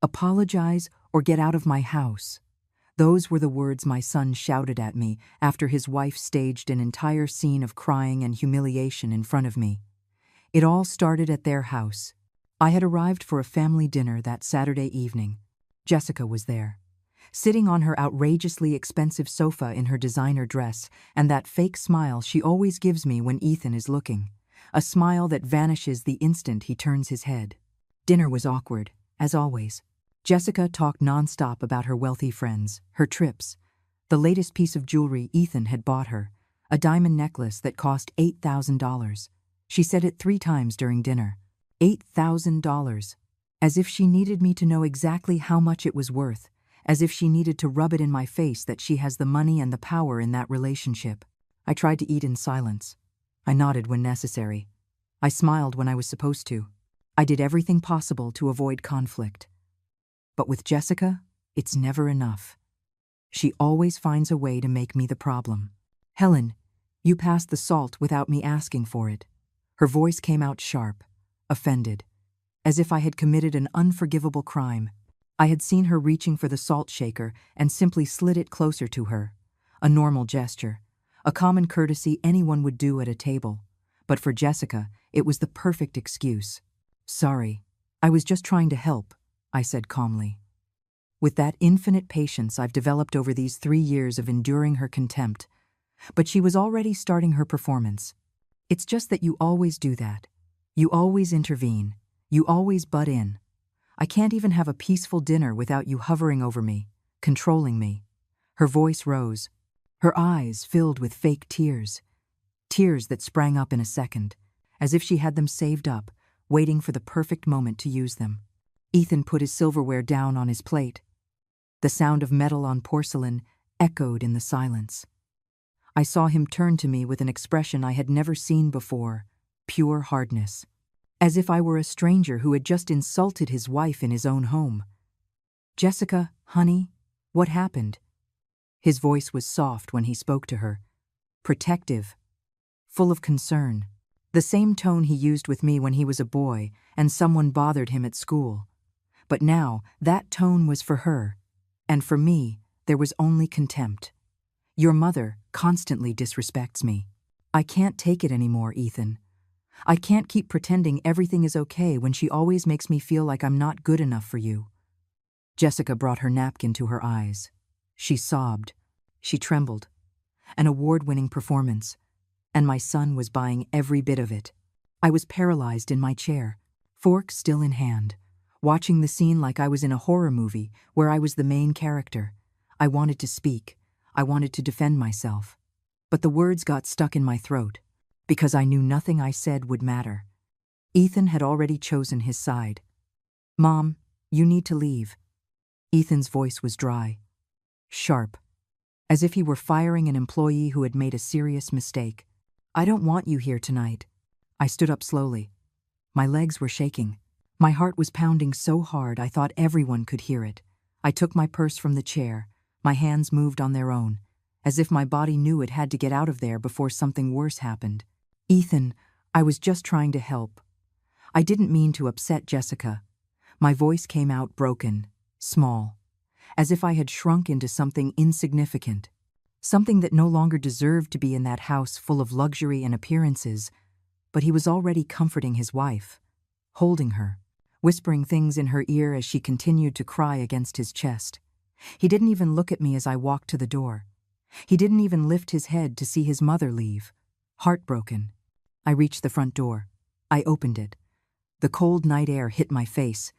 Apologize or get out of my house. Those were the words my son shouted at me after his wife staged an entire scene of crying and humiliation in front of me. It all started at their house. I had arrived for a family dinner that Saturday evening. Jessica was there, sitting on her outrageously expensive sofa in her designer dress and that fake smile she always gives me when Ethan is looking, a smile that vanishes the instant he turns his head. Dinner was awkward, as always. Jessica talked nonstop about her wealthy friends, her trips, the latest piece of jewelry Ethan had bought her, a diamond necklace that cost $8,000. She said it 3 times during dinner. $8,000. As if she needed me to know exactly how much it was worth, as if she needed to rub it in my face that she has the money and the power in that relationship. I tried to eat in silence. I nodded when necessary. I smiled when I was supposed to. I did everything possible to avoid conflict. But with Jessica, it's never enough. She always finds a way to make me the problem. Helen, you passed the salt without me asking for it. Her voice came out sharp, offended, as if I had committed an unforgivable crime. I had seen her reaching for the salt shaker and simply slid it closer to her. A normal gesture, a common courtesy anyone would do at a table. But for Jessica, it was the perfect excuse. Sorry, I was just trying to help, I said calmly. With that infinite patience I've developed over these 3 years of enduring her contempt. But she was already starting her performance. It's just that you always do that. You always intervene. You always butt in. I can't even have a peaceful dinner without you hovering over me, controlling me. Her voice rose. Her eyes filled with fake tears. Tears that sprang up in a second, as if she had them saved up, waiting for the perfect moment to use them. Ethan put his silverware down on his plate. The sound of metal on porcelain echoed in the silence. I saw him turn to me with an expression I had never seen before, pure hardness, as if I were a stranger who had just insulted his wife in his own home. Jessica, honey, what happened? His voice was soft when he spoke to her, protective, full of concern, the same tone he used with me when he was a boy and someone bothered him at school. But now that tone was for her, and for me there was only contempt. Your mother constantly disrespects me. I can't take it anymore, Ethan. I can't keep pretending everything is okay when she always makes me feel like I'm not good enough for you. Jessica brought her napkin to her eyes. She sobbed. She trembled. An award-winning performance. And my son was buying every bit of it. I was paralyzed in my chair, fork still in hand, watching the scene like I was in a horror movie where I was the main character. I wanted to speak. I wanted to defend myself. But the words got stuck in my throat, because I knew nothing I said would matter. Ethan had already chosen his side. Mom, you need to leave. Ethan's voice was dry, sharp, as if he were firing an employee who had made a serious mistake. I don't want you here tonight. I stood up slowly. My legs were shaking. My heart was pounding so hard I thought everyone could hear it. I took my purse from the chair. My hands moved on their own, as if my body knew it had to get out of there before something worse happened. Ethan, I was just trying to help. I didn't mean to upset Jessica. My voice came out broken, small, as if I had shrunk into something insignificant, something that no longer deserved to be in that house full of luxury and appearances. But he was already comforting his wife, holding her, whispering things in her ear as she continued to cry against his chest. He didn't even look at me as I walked to the door. He didn't even lift his head to see his mother leave. Heartbroken, I reached the front door. I opened it. The cold night air hit my face.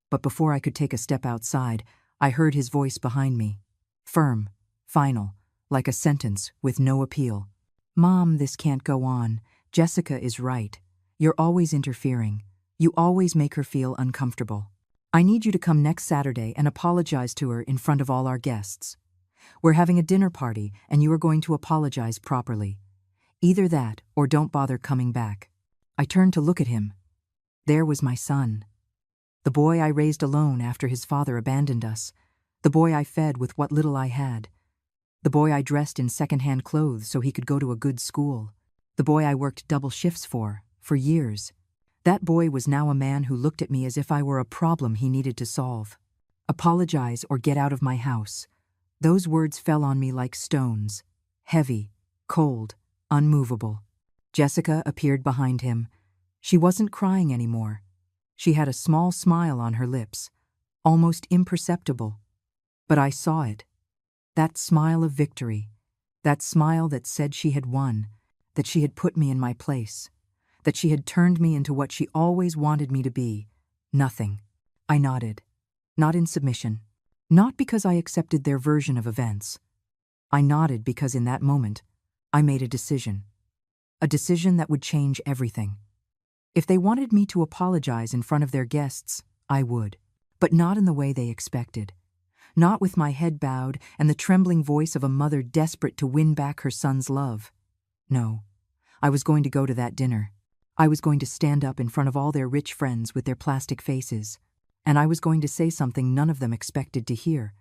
But before I could take a step outside, I heard his voice behind me. Firm, final, like a sentence with no appeal. Mom, this can't go on. Jessica is right. You're always interfering. You always make her feel uncomfortable. I need you to come next Saturday and apologize to her in front of all our guests. We're having a dinner party and you are going to apologize properly. Either that or don't bother coming back. I turned to look at him. There was my son. The boy I raised alone after his father abandoned us. The boy I fed with what little I had. The boy I dressed in second-hand clothes so he could go to a good school. The boy I worked double shifts for years. That boy was now a man who looked at me as if I were a problem he needed to solve. Apologize or get out of my house. Those words fell on me like stones, heavy, cold, unmovable. Jessica appeared behind him. She wasn't crying anymore. She had a small smile on her lips, almost imperceptible. But I saw it. That smile of victory. That smile that said she had won, that she had put me in my place, that she had turned me into what she always wanted me to be. Nothing. I nodded. Not in submission. Not because I accepted their version of events. I nodded because in that moment, I made a decision. A decision that would change everything. If they wanted me to apologize in front of their guests, I would. But not in the way they expected. Not with my head bowed and the trembling voice of a mother desperate to win back her son's love. No. I was going to go to that dinner. I was going to stand up in front of all their rich friends with their plastic faces. And I was going to say something none of them expected to hear.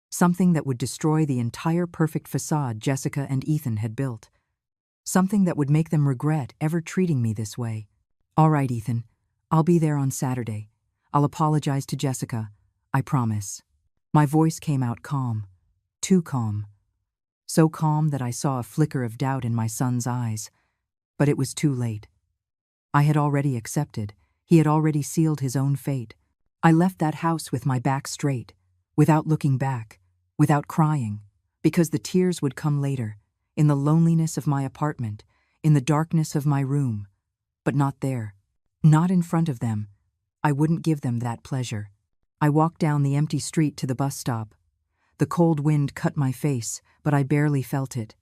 Something that would destroy the entire perfect facade Jessica and Ethan had built. Something that would make them regret ever treating me this way. All right, Ethan. I'll be there on Saturday. I'll apologize to Jessica. I promise. My voice came out calm. Too calm. So calm that I saw a flicker of doubt in my son's eyes. But it was too late. I had already accepted. He had already sealed his own fate. I left that house with my back straight, without looking back, without crying, because the tears would come later, in the loneliness of my apartment, in the darkness of my room. But not there. Not in front of them. I wouldn't give them that pleasure. I walked down the empty street to the bus stop. The cold wind cut my face, but I barely felt it.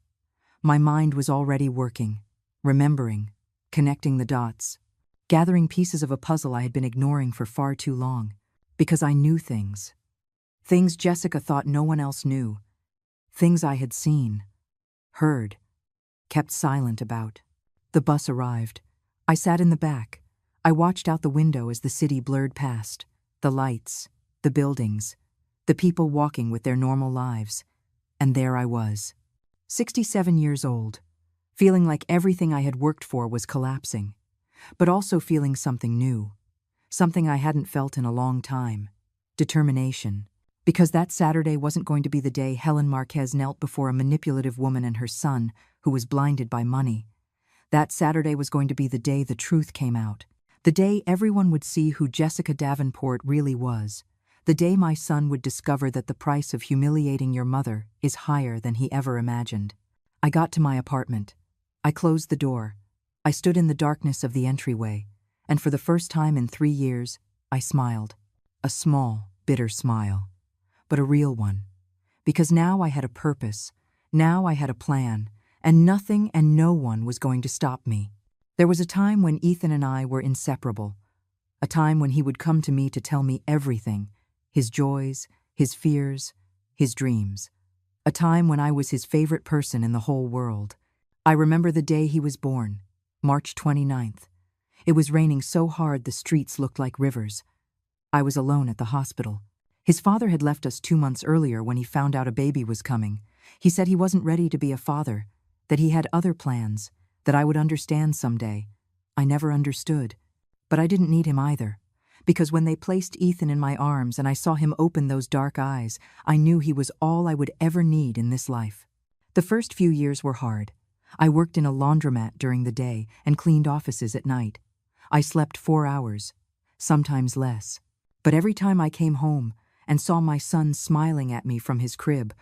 My mind was already working, remembering, connecting the dots, gathering pieces of a puzzle I had been ignoring for far too long, because I knew things. Things Jessica thought no one else knew. Things I had seen, heard, kept silent about. The bus arrived. I sat in the back. I watched out the window as the city blurred past. The lights, the buildings, the people walking with their normal lives. And there I was, 67 years old, feeling like everything I had worked for was collapsing, but also feeling something new, something I hadn't felt in a long time, determination, because that Saturday wasn't going to be the day Helen Marquez knelt before a manipulative woman and her son who was blinded by money. That Saturday was going to be the day the truth came out. The day everyone would see who Jessica Davenport really was. The day my son would discover that the price of humiliating your mother is higher than he ever imagined. I got to my apartment. I closed the door. I stood in the darkness of the entryway, and for the first time in 3 years, I smiled. A small, bitter smile, but a real one. Because now I had a purpose, now I had a plan, and nothing and no one was going to stop me. There was a time when Ethan and I were inseparable, a time when he would come to me to tell me everything, his joys, his fears, his dreams, a time when I was his favorite person in the whole world. I remember the day he was born, March 29th. It was raining so hard the streets looked like rivers. I was alone at the hospital. His father had left us 2 months earlier when he found out a baby was coming. He said he wasn't ready to be a father, that he had other plans, that I would understand someday. I never understood, but I didn't need him either, because when they placed Ethan in my arms and I saw him open those dark eyes, I knew he was all I would ever need in this life. The first few years were hard. I worked in a laundromat during the day and cleaned offices at night. I slept 4 hours, sometimes less. But every time I came home and saw my son smiling at me from his crib,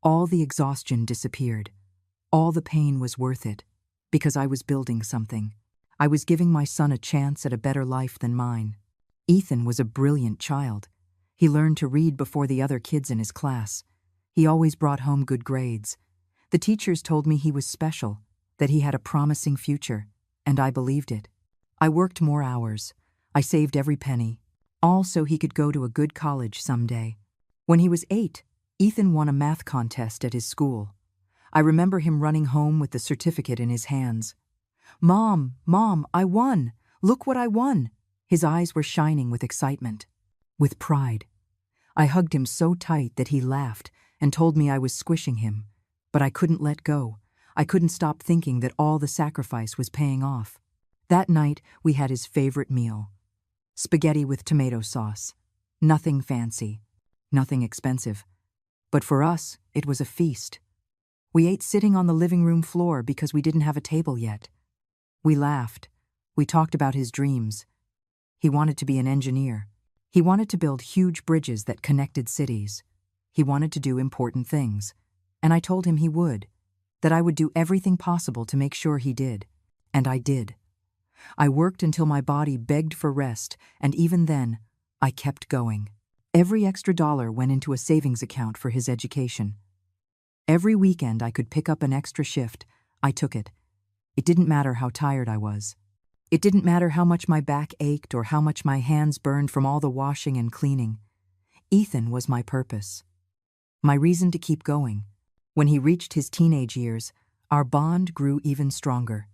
all the exhaustion disappeared. All the pain was worth it. Because I was building something. I was giving my son a chance at a better life than mine. Ethan was a brilliant child. He learned to read before the other kids in his class. He always brought home good grades. The teachers told me he was special, that he had a promising future, and I believed it. I worked more hours. I saved every penny, all so he could go to a good college someday. When he was 8, Ethan won a math contest at his school. I remember him running home with the certificate in his hands. "Mom, Mom, I won! Look what I won!" His eyes were shining with excitement, with pride. I hugged him so tight that he laughed and told me I was squishing him, but I couldn't let go. I couldn't stop thinking that all the sacrifice was paying off. That night, we had his favorite meal. Spaghetti with tomato sauce. Nothing fancy, nothing expensive. But for us, it was a feast. We ate sitting on the living room floor because we didn't have a table yet. We laughed. We talked about his dreams. He wanted to be an engineer. He wanted to build huge bridges that connected cities. He wanted to do important things. And I told him he would, that I would do everything possible to make sure he did. And I did. I worked until my body begged for rest, and even then, I kept going. Every extra dollar went into a savings account for his education. Every weekend I could pick up an extra shift. I took it. It didn't matter how tired I was. It didn't matter how much my back ached or how much my hands burned from all the washing and cleaning. Ethan was my purpose. My reason to keep going. When he reached his teenage years, our bond grew even stronger.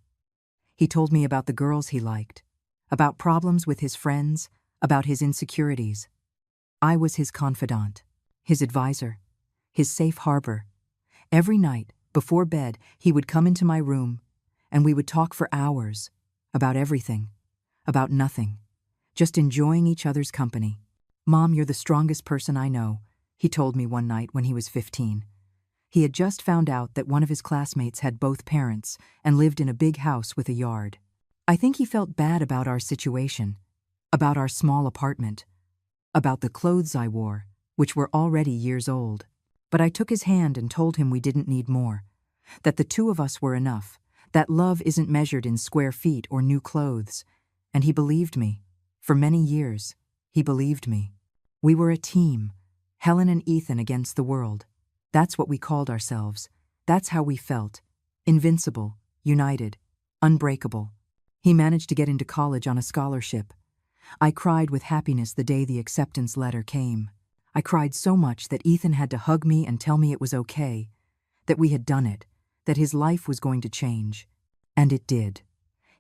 He told me about the girls he liked, about problems with his friends, about his insecurities. I was his confidant, his advisor, his safe harbor. Every night, before bed, he would come into my room, and we would talk for hours, about everything, about nothing, just enjoying each other's company. "Mom, you're the strongest person I know," he told me one night when he was 15. He had just found out that one of his classmates had both parents and lived in a big house with a yard. I think he felt bad about our situation, about our small apartment, about the clothes I wore, which were already years old. But I took his hand and told him we didn't need more, that the two of us were enough, that love isn't measured in square feet or new clothes. And he believed me. For many years, he believed me. We were a team, Helen and Ethan against the world. That's what we called ourselves. That's how we felt. Invincible, united, unbreakable. He managed to get into college on a scholarship. I cried with happiness the day the acceptance letter came. I cried so much that Ethan had to hug me and tell me it was okay, that we had done it, that his life was going to change. And it did.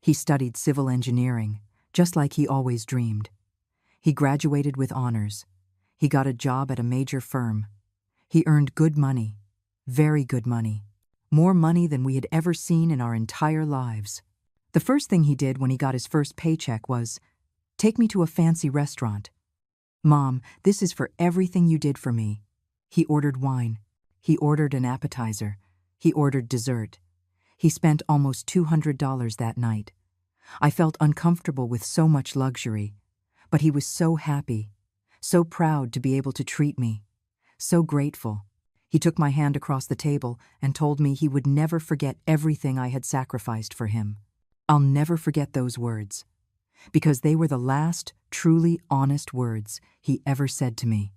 He studied civil engineering, just like he always dreamed. He graduated with honors. He got a job at a major firm. He earned good money, very good money, more money than we had ever seen in our entire lives. The first thing he did when he got his first paycheck was take me to a fancy restaurant. "Mom, this is for everything you did for me." He ordered wine. He ordered an appetizer. He ordered dessert. He spent almost $200 that night. I felt uncomfortable with so much luxury, but he was so happy, so proud to be able to treat me, so grateful. He took my hand across the table and told me he would never forget everything I had sacrificed for him. I'll never forget those words, because they were the last truly honest words he ever said to me.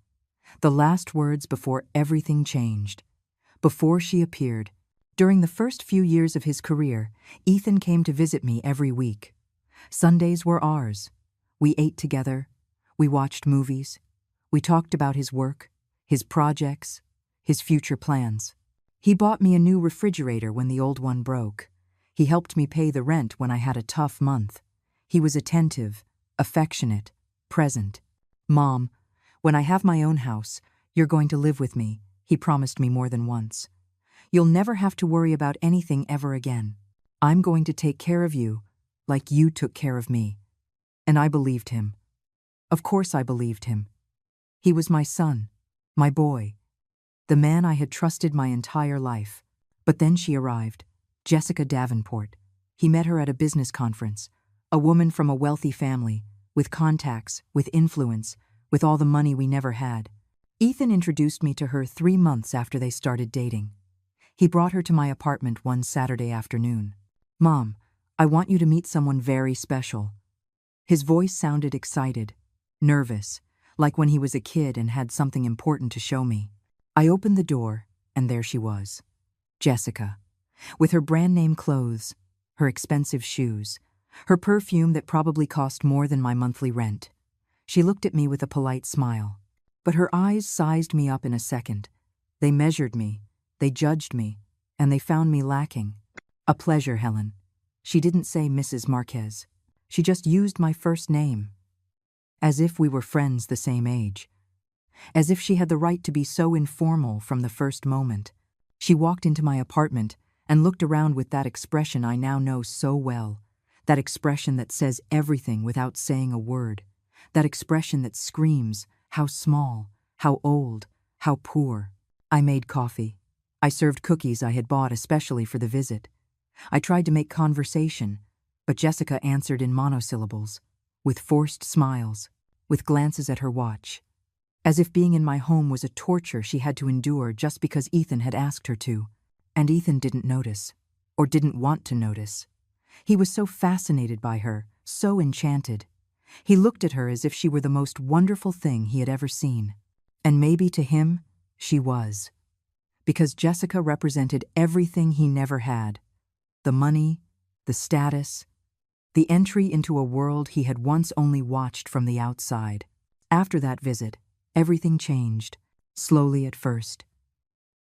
The last words before everything changed, before she appeared. During the first few years of his career, Ethan came to visit me every week. Sundays were ours. We ate together. We watched movies. We talked about his work, his projects, his future plans. He bought me a new refrigerator when the old one broke. He helped me pay the rent when I had a tough month. He was attentive, affectionate, present. "Mom, when I have my own house, you're going to live with me," he promised me more than once. "You'll never have to worry about anything ever again. I'm going to take care of you, like you took care of me." And I believed him. Of course I believed him. He was my son, my boy, the man I had trusted my entire life. But then she arrived, Jessica Davenport. He met her at a business conference, a woman from a wealthy family, with contacts, with influence, with all the money we never had. Ethan introduced me to her 3 months after they started dating. He brought her to my apartment one Saturday afternoon. "Mom, I want you to meet someone very special." His voice sounded excited, nervous, like when he was a kid and had something important to show me. I opened the door, and there she was, Jessica, with her brand-name clothes, her expensive shoes, her perfume that probably cost more than my monthly rent. She looked at me with a polite smile, but her eyes sized me up in a second. They measured me, they judged me, and they found me lacking. "A pleasure, Helen." She didn't say Mrs. Marquez. She just used my first name, as if we were friends the same age, as if she had the right to be so informal from the first moment. She walked into my apartment and looked around with that expression I now know so well, that expression that says everything without saying a word, that expression that screams, "How small, How old, how poor. I made coffee. I served cookies I had bought especially for the visit. I tried to make conversation, but Jessica answered in monosyllables, with forced smiles, with glances at her watch, as if being in my home was a torture she had to endure just because Ethan had asked her to. And Ethan didn't notice, or didn't want to notice. He was so fascinated by her, so enchanted. He looked at her as if she were the most wonderful thing he had ever seen. And maybe to him, she was. Because Jessica represented everything he never had. The money, the status, the entry into a world he had once only watched from the outside. After that visit, everything changed, slowly at first.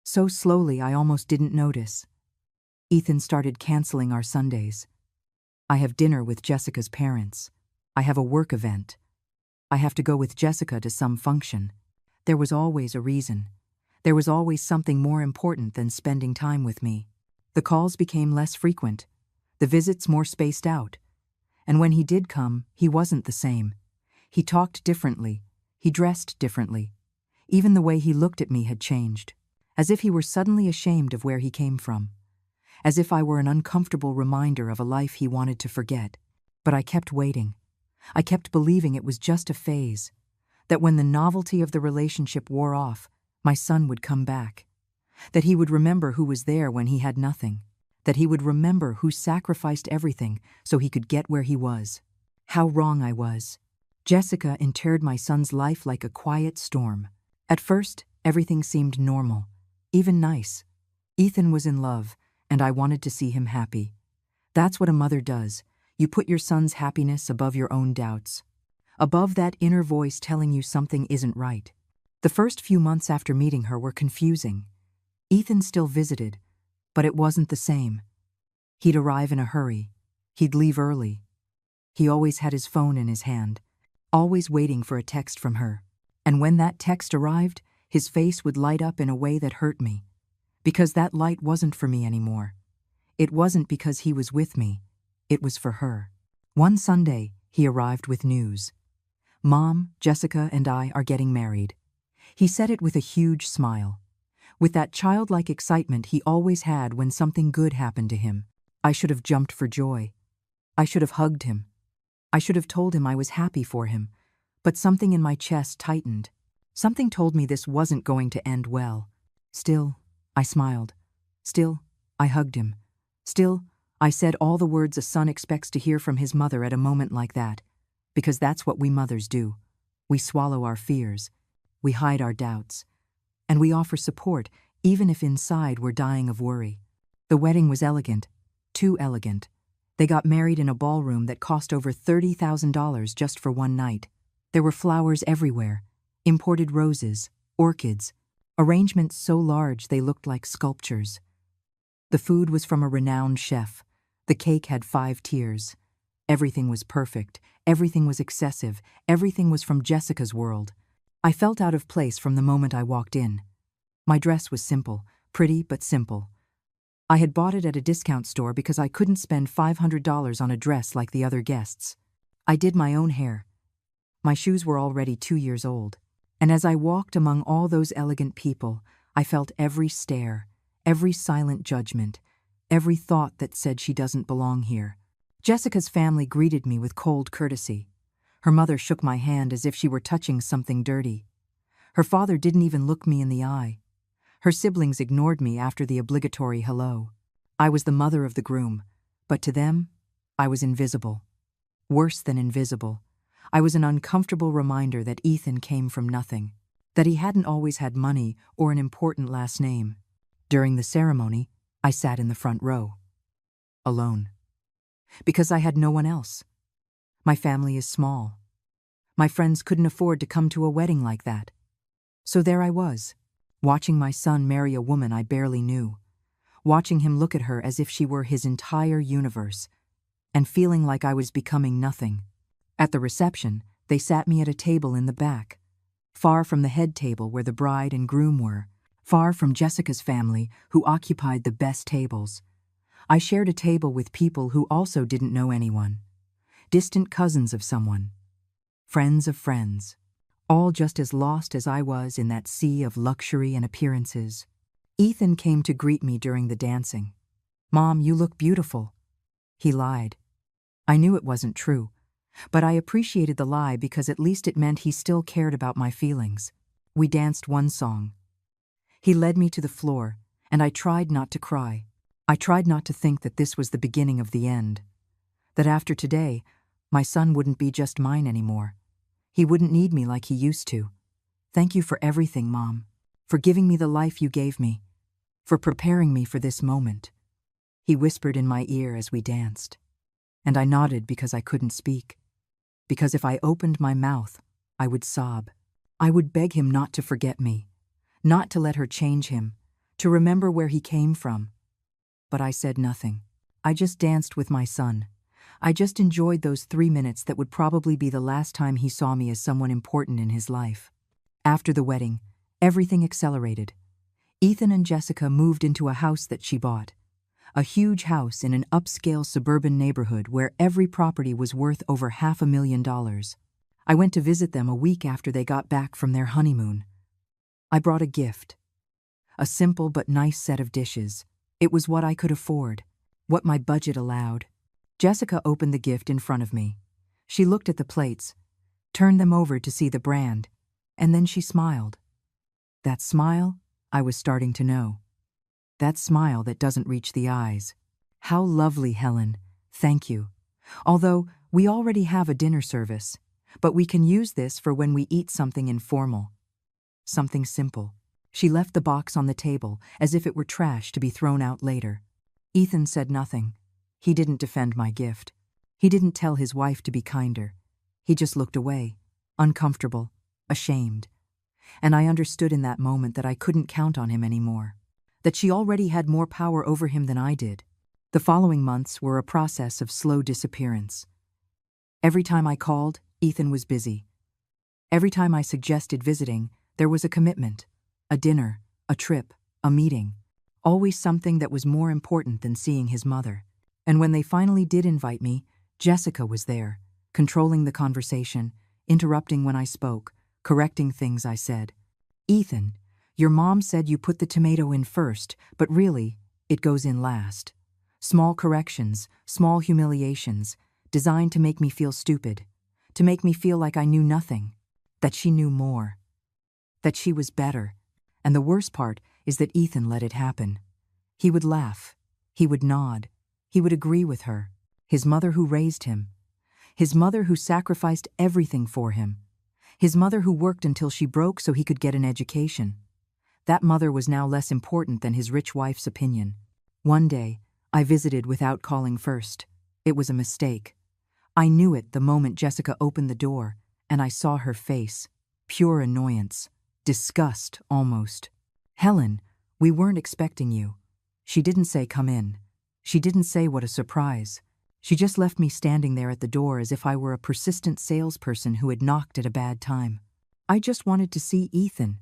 So slowly I almost didn't notice. Ethan started canceling our Sundays. I have dinner with Jessica's parents. I have a work event. I have to go with Jessica to some function. There was always a reason. There was always something more important than spending time with me. The calls became less frequent, the visits more spaced out. And when he did come, he wasn't the same. He talked differently. He dressed differently. Even the way he looked at me had changed, as if he were suddenly ashamed of where he came from. As if I were an uncomfortable reminder of a life he wanted to forget. But I kept waiting. I kept believing it was just a phase, that when the novelty of the relationship wore off, my son would come back, that he would remember who was there when he had nothing, that he would remember who sacrificed everything so he could get where he was. How wrong I was. Jessica interred my son's life like a quiet storm. At first, everything seemed normal, even nice. Ethan was in love, and I wanted to see him happy. That's what a mother does. You put your son's happiness above your own doubts, above that inner voice telling you something isn't right. The first few months after meeting her were confusing. Ethan still visited, but it wasn't the same. He'd arrive in a hurry. He'd leave early. He always had his phone in his hand, always waiting for a text from her. And when that text arrived, his face would light up in a way that hurt me. Because that light wasn't for me anymore. It wasn't because he was with me. It was for her. One Sunday, he arrived with news. Mom, Jessica, and I are getting married. He said it with a huge smile, with that childlike excitement he always had when something good happened to him. I should have jumped for joy. I should have hugged him. I should have told him I was happy for him, but something in my chest tightened. Something told me this wasn't going to end well. Still, I smiled. Still, I hugged him. Still, I said all the words a son expects to hear from his mother at a moment like that, because that's what we mothers do. We swallow our fears. We hide our doubts. And we offer support, even if inside we're dying of worry. The wedding was elegant. Too elegant. They got married in a ballroom that cost over $30,000 just for one night. There were flowers everywhere. Imported roses, orchids, arrangements so large they looked like sculptures. The food was from a renowned chef. The cake had 5 tiers. Everything was perfect. Everything was excessive. Everything was from Jessica's world. I felt out of place from the moment I walked in. My dress was simple, pretty but simple. I had bought it at a discount store because I couldn't spend $500 on a dress like the other guests. I did my own hair. My shoes were already 2 years old. And as I walked among all those elegant people, I felt every stare, every silent judgment, every thought that said she doesn't belong here. Jessica's family greeted me with cold courtesy. Her mother shook my hand as if she were touching something dirty. Her father didn't even look me in the eye. Her siblings ignored me after the obligatory hello. I was the mother of the groom, but to them, I was invisible. Worse than invisible. I was an uncomfortable reminder that Ethan came from nothing, that he hadn't always had money or an important last name. During the ceremony, I sat in the front row, alone. Because I had no one else. My family is small. My friends couldn't afford to come to a wedding like that. So there I was, watching my son marry a woman I barely knew, watching him look at her as if she were his entire universe, and feeling like I was becoming nothing. At the reception, they sat me at a table in the back, far from the head table where the bride and groom were, far from Jessica's family, who occupied the best tables. I shared a table with people who also didn't know anyone, distant cousins of someone, friends of friends. all just as lost as I was in that sea of luxury and appearances. Ethan came to greet me during the dancing. "Mom, you look beautiful." He lied. I knew it wasn't true, but I appreciated the lie because at least it meant he still cared about my feelings. We danced one song. He led me to the floor, and I tried not to cry. I tried not to think that this was the beginning of the end. That after today, my son wouldn't be just mine anymore. He wouldn't need me like he used to. "Thank you for everything, Mom. For giving me the life you gave me. For preparing me for this moment," he whispered in my ear as we danced. And I nodded because I couldn't speak. Because if I opened my mouth, I would sob. I would beg him not to forget me, not to let her change him, to remember where he came from. But I said nothing. I just danced with my son. I just enjoyed those 3 minutes that would probably be the last time he saw me as someone important in his life. After the wedding, everything accelerated. Ethan and Jessica moved into a house that she bought. A huge house in an upscale suburban neighborhood where every property was worth over $500,000. I went to visit them a week after they got back from their honeymoon. I brought a gift. A simple but nice set of dishes. It was what I could afford, what my budget allowed. Jessica opened the gift in front of me. She looked at the plates, turned them over to see the brand, and then she smiled. That smile I was starting to know. That smile that doesn't reach the eyes. "How lovely, Helen. Thank you. Although we already have a dinner service, but we can use this for when we eat something informal. Something simple." She left the box on the table as if it were trash to be thrown out later. Ethan said nothing. He didn't defend my gift. He didn't tell his wife to be kinder. He just looked away, uncomfortable, ashamed. And I understood in that moment that I couldn't count on him anymore. That she already had more power over him than I did. The following months were a process of slow disappearance. Every time I called, Ethan was busy. Every time I suggested visiting, there was a commitment. A dinner, a trip, a meeting. Always something that was more important than seeing his mother. And when they finally did invite me, Jessica was there, controlling the conversation, interrupting when I spoke, correcting things I said. "Ethan, your mom said you put the tomato in first, but really, it goes in last." Small corrections, small humiliations, designed to make me feel stupid, to make me feel like I knew nothing, that she knew more, that she was better. And the worst part is that Ethan let it happen. He would laugh, he would nod, he would agree with her, his mother who raised him, his mother who sacrificed everything for him, his mother who worked until she broke so he could get an education. That mother was now less important than his rich wife's opinion. One day, I visited without calling first. It was a mistake. I knew it the moment Jessica opened the door, and I saw her face. Pure annoyance. Disgust, almost. "Helen, we weren't expecting you." She didn't say come in. She didn't say what a surprise. She just left me standing there at the door as if I were a persistent salesperson who had knocked at a bad time. "I just wanted to see Ethan.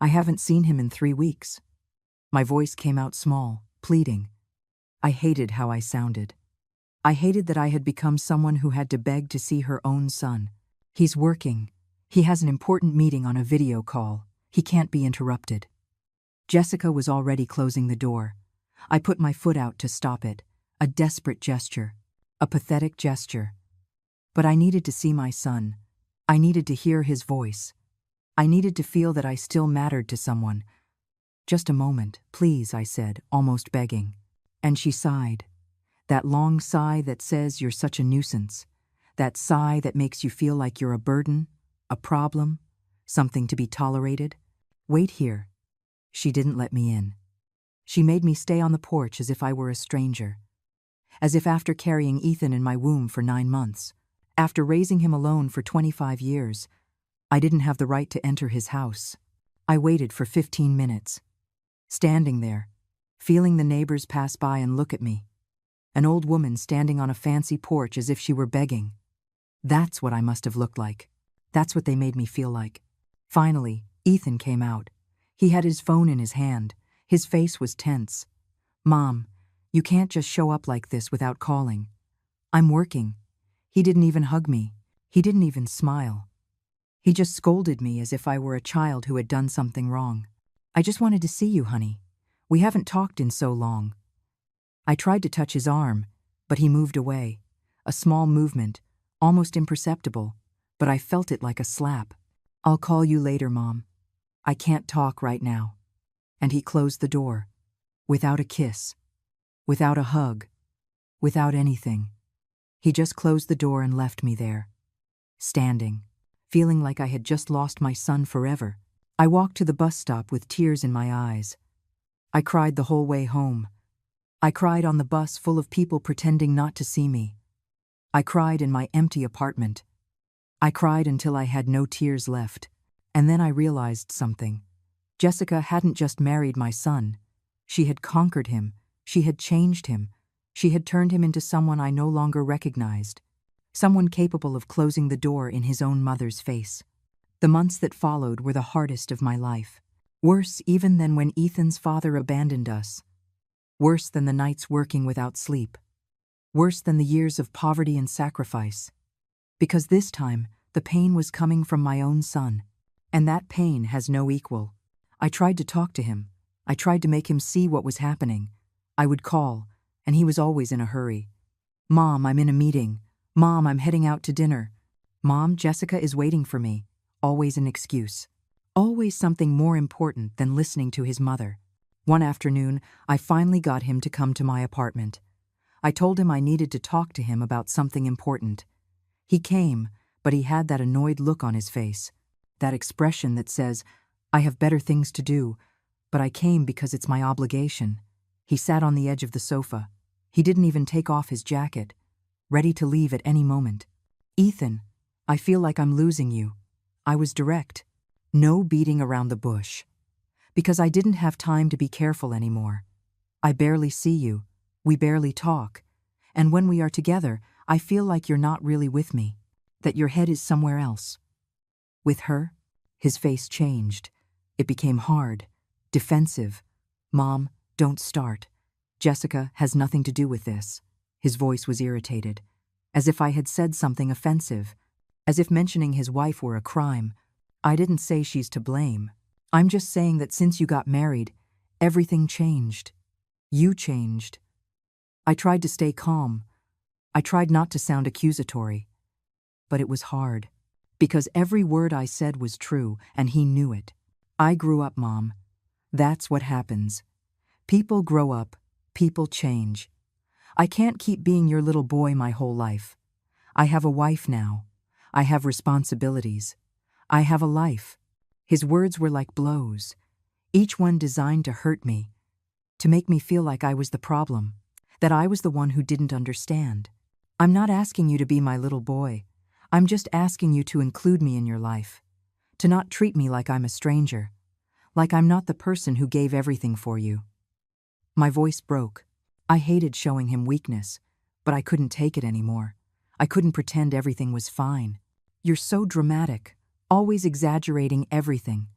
I haven't seen him in 3 weeks." My voice came out small, pleading. I hated how I sounded. I hated that I had become someone who had to beg to see her own son. "He's working. He has an important meeting on a video call. He can't be interrupted." Jessica was already closing the door. I put my foot out to stop it, a desperate gesture, a pathetic gesture. But I needed to see my son. I needed to hear his voice. I needed to feel that I still mattered to someone. "Just a moment, please," I said, almost begging. And she sighed. That long sigh that says you're such a nuisance. That sigh that makes you feel like you're a burden, a problem, something to be tolerated. "Wait here." She didn't let me in. She made me stay on the porch as if I were a stranger. As if after carrying Ethan in my womb for 9 months, after raising him alone for 25 years, I didn't have the right to enter his house. I waited for 15 minutes. Standing there, feeling the neighbors pass by and look at me. An old woman standing on a fancy porch as if she were begging. That's what I must have looked like. That's what they made me feel like. Finally, Ethan came out. He had his phone in his hand. His face was tense. "Mom, you can't just show up like this without calling. I'm working." He didn't even hug me. He didn't even smile. He just scolded me as if I were a child who had done something wrong. "I just wanted to see you, honey. We haven't talked in so long." I tried to touch his arm, but he moved away. A small movement, almost imperceptible, but I felt it like a slap. "I'll call you later, Mom. I can't talk right now." And he closed the door, without a kiss, without a hug, without anything. He just closed the door and left me there, standing, feeling like I had just lost my son forever. I walked to the bus stop with tears in my eyes. I cried the whole way home. I cried on the bus full of people pretending not to see me. I cried in my empty apartment. I cried until I had no tears left. And then I realized something. Jessica hadn't just married my son. She had conquered him. She had changed him. She had turned him into someone I no longer recognized. Someone capable of closing the door in his own mother's face. The months that followed were the hardest of my life. Worse even than when Ethan's father abandoned us. Worse than the nights working without sleep. Worse than the years of poverty and sacrifice. Because this time, the pain was coming from my own son. And that pain has no equal. I tried to talk to him. I tried to make him see what was happening. I would call, and he was always in a hurry. "Mom, I'm in a meeting. Mom, I'm heading out to dinner. Mom, Jessica is waiting for me." Always an excuse. Always something more important than listening to his mother. One afternoon, I finally got him to come to my apartment. I told him I needed to talk to him about something important. He came, but he had that annoyed look on his face. That expression that says, "I have better things to do, but I came because it's my obligation." He sat on the edge of the sofa. He didn't even take off his jacket, ready to leave at any moment. "Ethan, I feel like I'm losing you." I was direct. No beating around the bush. Because I didn't have time to be careful anymore. "I barely see you. We barely talk. And when we are together, I feel like you're not really with me. That your head is somewhere else." With her? His face changed. It became hard, defensive. "Mom, don't start. Jessica has nothing to do with this." His voice was irritated, as if I had said something offensive, as if mentioning his wife were a crime. "I didn't say she's to blame. I'm just saying that since you got married, everything changed. You changed." I tried to stay calm. I tried not to sound accusatory. But it was hard, because every word I said was true, and he knew it. "I grew up, Mom. That's what happens. People grow up, people change. I can't keep being your little boy my whole life. I have a wife now. I have responsibilities. I have a life." His words were like blows, each one designed to hurt me, to make me feel like I was the problem, that I was the one who didn't understand. "I'm not asking you to be my little boy. I'm just asking you to include me in your life, to not treat me like I'm a stranger, like I'm not the person who gave everything for you." My voice broke. I hated showing him weakness, but I couldn't take it anymore. I couldn't pretend everything was fine. "You're so dramatic, always exaggerating everything.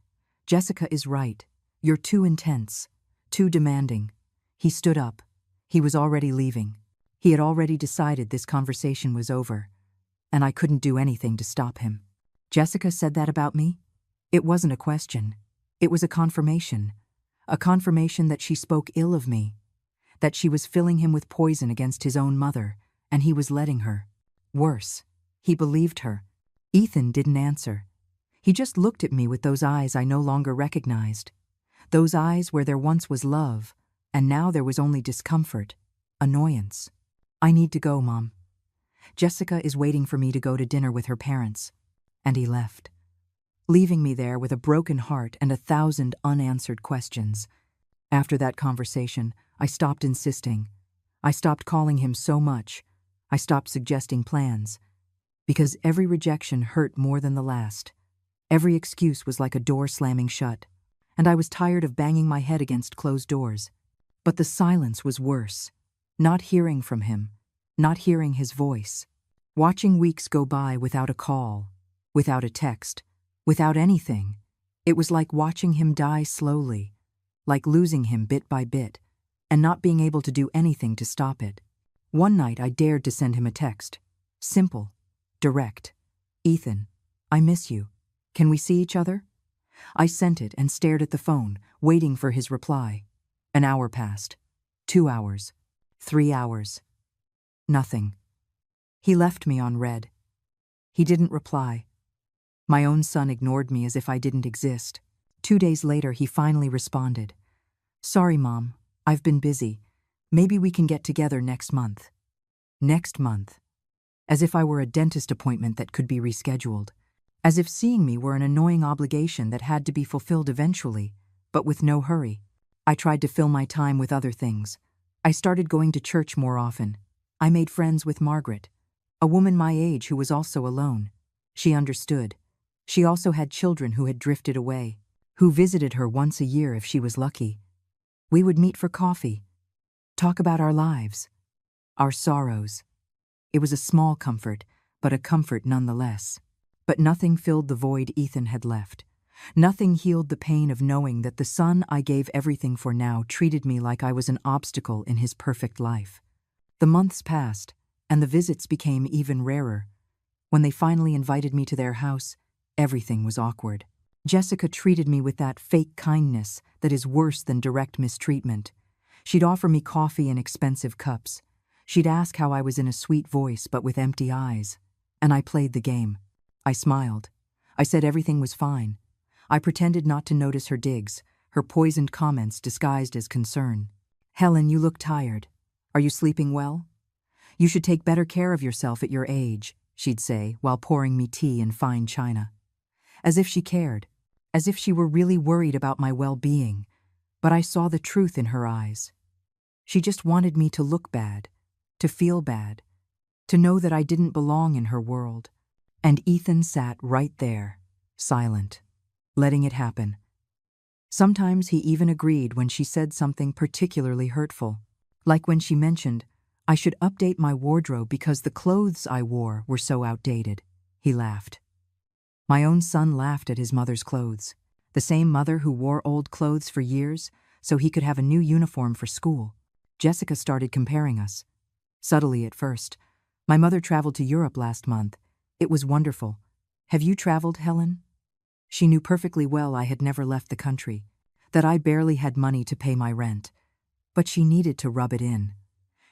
Jessica is right. You're too intense, too demanding." He stood up. He was already leaving. He had already decided this conversation was over, and I couldn't do anything to stop him. "Jessica said that about me?" It wasn't a question. It was a confirmation that she spoke ill of me, that she was filling him with poison against his own mother, and he was letting her. Worse, he believed her. Ethan didn't answer. He just looked at me with those eyes I no longer recognized. Those eyes where there once was love, and now there was only discomfort, annoyance. "I need to go, Mom. Jessica is waiting for me to go to dinner with her parents." And he left, leaving me there with a broken heart and 1,000 unanswered questions. After that conversation, I stopped insisting. I stopped calling him so much. I stopped suggesting plans. Because every rejection hurt more than the last. Every excuse was like a door slamming shut. And I was tired of banging my head against closed doors. But the silence was worse. Not hearing from him. Not hearing his voice. Watching weeks go by without a call, without a text, without anything. It was like watching him die slowly, like losing him bit by bit, and not being able to do anything to stop it. One night I dared to send him a text. Simple, direct. "Ethan, I miss you. Can we see each other? I sent it and stared at the phone, waiting for his reply. An hour passed. 2 hours. 3 hours. Nothing. He left me on red. He didn't reply. My own son ignored me as if I didn't exist. 2 days later, he finally responded. Sorry, Mom. I've been busy. Maybe we can get together next month. Next month. As if I were a dentist appointment that could be rescheduled. As if seeing me were an annoying obligation that had to be fulfilled eventually, but with no hurry. I tried to fill my time with other things. I started going to church more often. I made friends with Margaret, a woman my age who was also alone. She understood. She also had children who had drifted away, who visited her once a year if she was lucky. We would meet for coffee, talk about our lives, our sorrows. It was a small comfort, but a comfort nonetheless. But nothing filled the void Ethan had left. Nothing healed the pain of knowing that the son I gave everything for now treated me like I was an obstacle in his perfect life. The months passed, and the visits became even rarer. When they finally invited me to their house, everything was awkward. Jessica treated me with that fake kindness that is worse than direct mistreatment. She'd offer me coffee in expensive cups. She'd ask how I was in a sweet voice but with empty eyes. And I played the game. I smiled. I said everything was fine. I pretended not to notice her digs, her poisoned comments disguised as concern. Helen, you look tired. Are you sleeping well? You should take better care of yourself at your age, she'd say while pouring me tea in fine china. As if she cared, as if she were really worried about my well-being, but I saw the truth in her eyes. She just wanted me to look bad, to feel bad, to know that I didn't belong in her world. And Ethan sat right there, silent, letting it happen. Sometimes he even agreed when she said something particularly hurtful, like when she mentioned, I should update my wardrobe because the clothes I wore were so outdated. He laughed. My own son laughed at his mother's clothes, the same mother who wore old clothes for years so he could have a new uniform for school. Jessica started comparing us. Subtly at first. My mother traveled to Europe last month. It was wonderful. Have you traveled, Helen? She knew perfectly well I had never left the country, that I barely had money to pay my rent. But she needed to rub it in.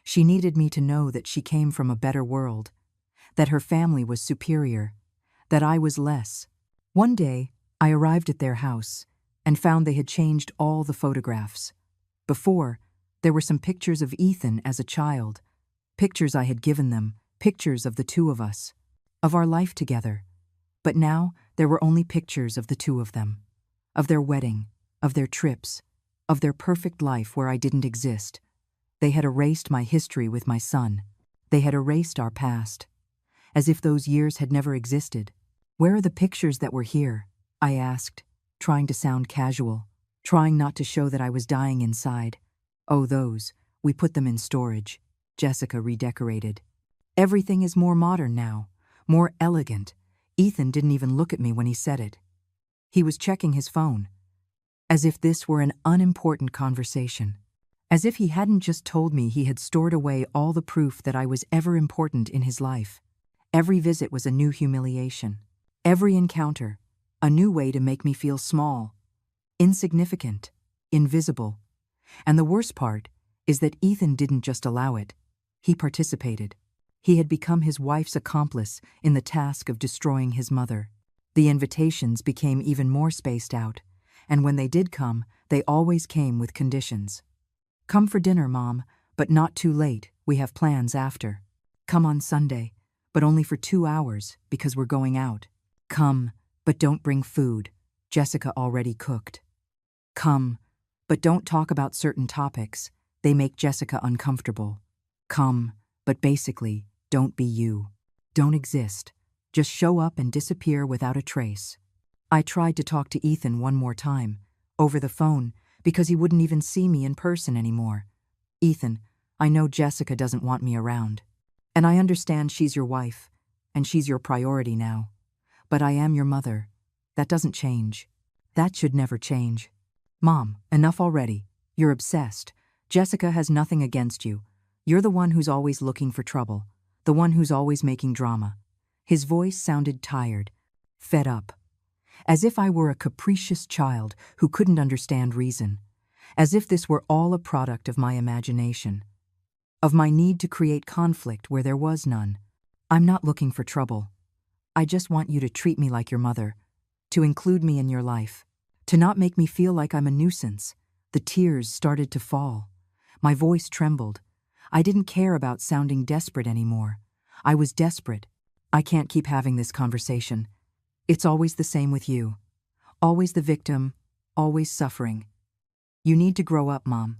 She needed me to know that she came from a better world, that her family was superior, that I was less. One day, I arrived at their house and found they had changed all the photographs. Before, there were some pictures of Ethan as a child, pictures I had given them, pictures of the two of us, of our life together. But now, there were only pictures of the two of them, of their wedding, of their trips, of their perfect life where I didn't exist. They had erased my history with my son. They had erased our past, as if those years had never existed. Where are the pictures that were here? I asked, trying to sound casual, trying not to show that I was dying inside. Oh, those. We put them in storage. Jessica redecorated. Everything is more modern now, more elegant. Ethan didn't even look at me when he said it. He was checking his phone, as if this were an unimportant conversation, as if he hadn't just told me he had stored away all the proof that I was ever important in his life. Every visit was a new humiliation. Every encounter, a new way to make me feel small, insignificant, invisible. And the worst part is that Ethan didn't just allow it. He participated. He had become his wife's accomplice in the task of destroying his mother. The invitations became even more spaced out, and when they did come, they always came with conditions. Come for dinner, Mom, but not too late. We have plans after. Come on Sunday, but only for 2 hours because we're going out. Come, but don't bring food. Jessica already cooked. Come, but don't talk about certain topics. They make Jessica uncomfortable. Come, but basically, don't be you. Don't exist. Just show up and disappear without a trace. I tried to talk to Ethan one more time, over the phone, because he wouldn't even see me in person anymore. Ethan, I know Jessica doesn't want me around. And I understand she's your wife, and she's your priority now. But I am your mother. That doesn't change. That should never change. Mom, enough already. You're obsessed. Jessica has nothing against you. You're the one who's always looking for trouble, the one who's always making drama. His voice sounded tired, fed up. as if I were a capricious child who couldn't understand reason, as if this were all a product of my imagination, of my need to create conflict where there was none. I'm not looking for trouble. I just want you to treat me like your mother, to include me in your life, to not make me feel like I'm a nuisance. The tears started to fall. My voice trembled. I didn't care about sounding desperate anymore. I was desperate. I can't keep having this conversation. It's always the same with you. Always the victim, always suffering. You need to grow up, Mom.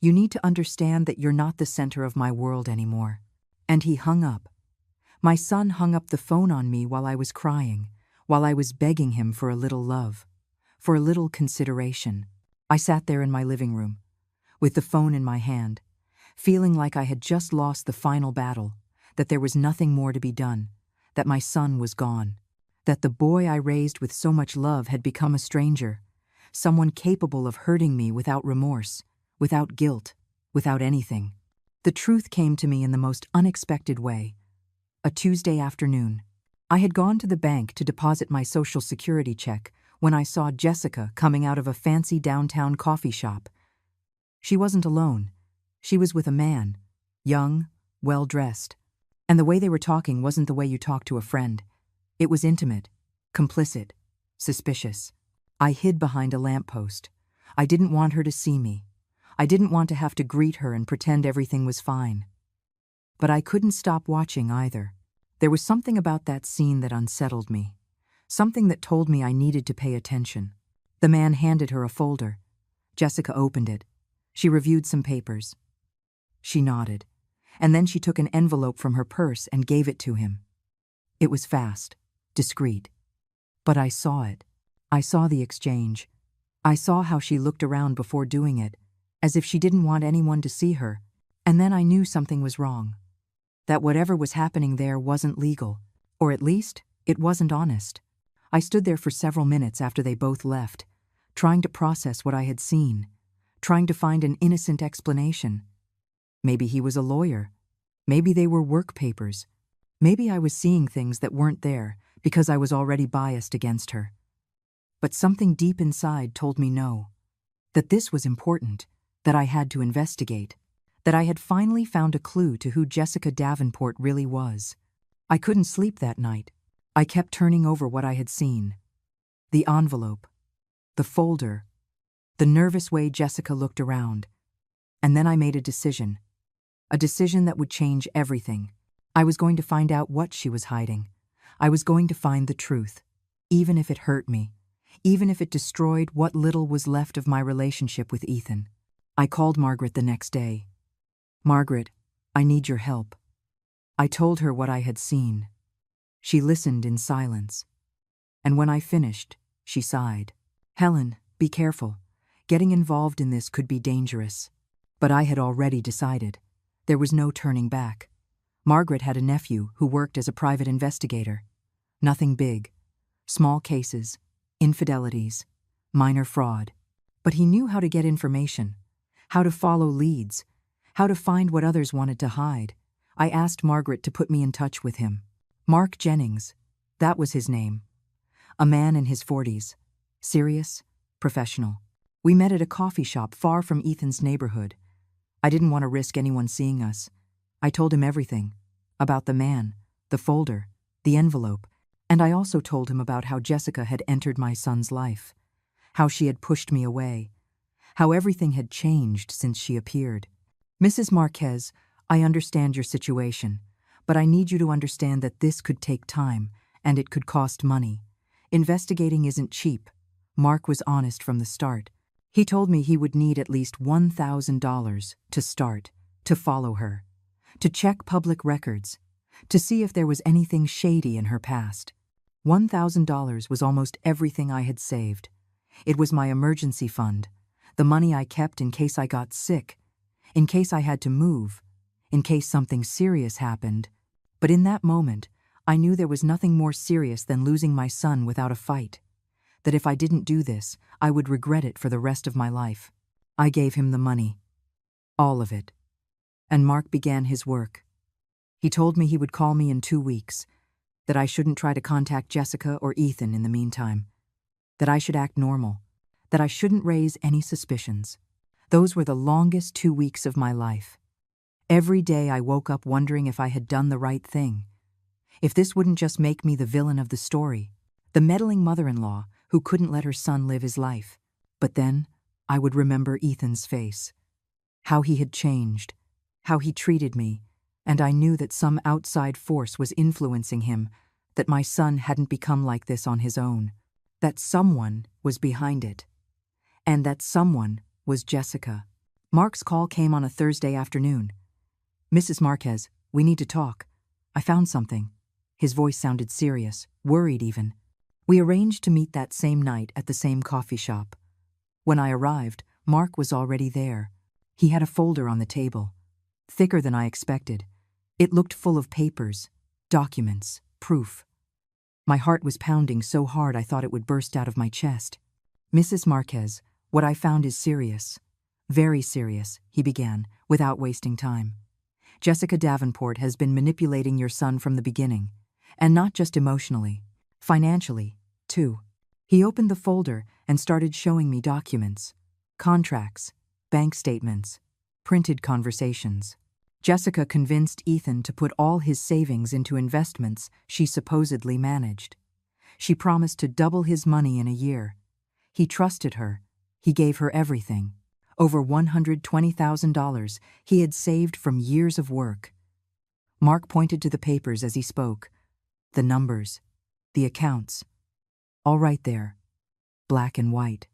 You need to understand that you're not the center of my world anymore. And he hung up. My son hung up the phone on me while I was crying, while I was begging him for a little love, for a little consideration. I sat there in my living room, with the phone in my hand, feeling like I had just lost the final battle, that there was nothing more to be done, that my son was gone, that the boy I raised with so much love had become a stranger, someone capable of hurting me without remorse, without guilt, without anything. The truth came to me in the most unexpected way. A Tuesday afternoon. I had gone to the bank to deposit my Social Security check when I saw Jessica coming out of a fancy downtown coffee shop. She wasn't alone. She was with a man, young, well-dressed. And the way they were talking wasn't the way you talk to a friend. It was intimate, complicit, suspicious. I hid behind a lamppost. I didn't want her to see me. I didn't want to have to greet her and pretend everything was fine. But I couldn't stop watching either. There was something about that scene that unsettled me, something that told me I needed to pay attention. The man handed her a folder. Jessica opened it. She reviewed some papers. She nodded, and then she took an envelope from her purse and gave it to him. It was fast, discreet. But I saw it. I saw the exchange. I saw how she looked around before doing it, as if she didn't want anyone to see her, and then I knew something was wrong. That whatever was happening there wasn't legal, or at least, it wasn't honest. I stood there for several minutes after they both left, trying to process what I had seen, trying to find an innocent explanation. Maybe he was a lawyer. Maybe they were work papers. Maybe I was seeing things that weren't there because I was already biased against her. But something deep inside told me no, that this was important, that I had to investigate, that I had finally found a clue to who Jessica Davenport really was. I couldn't sleep that night. I kept turning over what I had seen. The envelope, the folder, the nervous way Jessica looked around. And then I made a decision that would change everything. I was going to find out what she was hiding. I was going to find the truth, even if it hurt me, even if it destroyed what little was left of my relationship with Ethan. I called Margaret the next day. Margaret, I need your help. I told her what I had seen. She listened in silence. And when I finished, she sighed. Helen, be careful. Getting involved in this could be dangerous. But I had already decided. There was no turning back. Margaret had a nephew who worked as a private investigator. Nothing big. Small cases, infidelities, minor fraud. But he knew how to get information, how to follow leads, how to find what others wanted to hide. I asked Margaret to put me in touch with him. Mark Jennings, that was his name. A man in his 40s, serious, professional. We met at a coffee shop far from Ethan's neighborhood. I didn't want to risk anyone seeing us. I told him everything, about the man, the folder, the envelope, and I also told him about how Jessica had entered my son's life, how she had pushed me away, how everything had changed since she appeared. Mrs. Marquez, I understand your situation, but I need you to understand that this could take time, and it could cost money. Investigating isn't cheap. Mark was honest from the start. He told me he would need at least $1,000 to start, to follow her, to check public records, to see if there was anything shady in her past. $1,000 was almost everything I had saved. It was my emergency fund, the money I kept in case I got sick, in case I had to move, in case something serious happened. But in that moment, I knew there was nothing more serious than losing my son without a fight. That if I didn't do this, I would regret it for the rest of my life. I gave him the money. All of it. And Mark began his work. He told me he would call me in 2 weeks, that I shouldn't try to contact Jessica or Ethan in the meantime. that I should act normal, that I shouldn't raise any suspicions. Those were the longest 2 weeks of my life. Every day I woke up wondering if I had done the right thing, if this wouldn't just make me the villain of the story, the meddling mother-in-law who couldn't let her son live his life. But then I would remember Ethan's face, how he had changed, how he treated me, and I knew that some outside force was influencing him, that my son hadn't become like this on his own, that someone was behind it. And that someone was Jessica. Mark's call came on a Thursday afternoon. "Mrs. Marquez, we need to talk. I found something." His voice sounded serious, worried even. We arranged to meet that same night at the same coffee shop. When I arrived, Mark was already there. He had a folder on the table, thicker than I expected. It looked full of papers, documents, proof. My heart was pounding so hard I thought it would burst out of my chest. "Mrs. Marquez, what I found is serious. Very serious," he began, without wasting time. "Jessica Davenport has been manipulating your son from the beginning, and not just emotionally, financially, too." He opened the folder and started showing me documents, contracts, bank statements, printed conversations. Jessica convinced Ethan to put all his savings into investments she supposedly managed. She promised to double his money in a year. He trusted her. He gave her everything. Over $120,000 he had saved from years of work. Mark pointed to the papers as he spoke. The numbers, the accounts, all right there, black and white.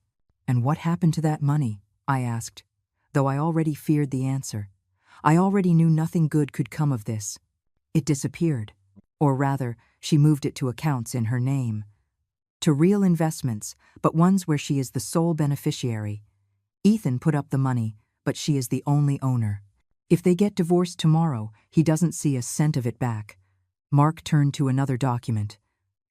"And what happened to that money?" I asked, though I already feared the answer. I already knew nothing good could come of this. It disappeared. Or rather, she moved it to accounts in her name. To real investments, but ones where she is the sole beneficiary. Ethan put up the money, but she is the only owner. If they get divorced tomorrow, he doesn't see a cent of it back. Mark turned to another document.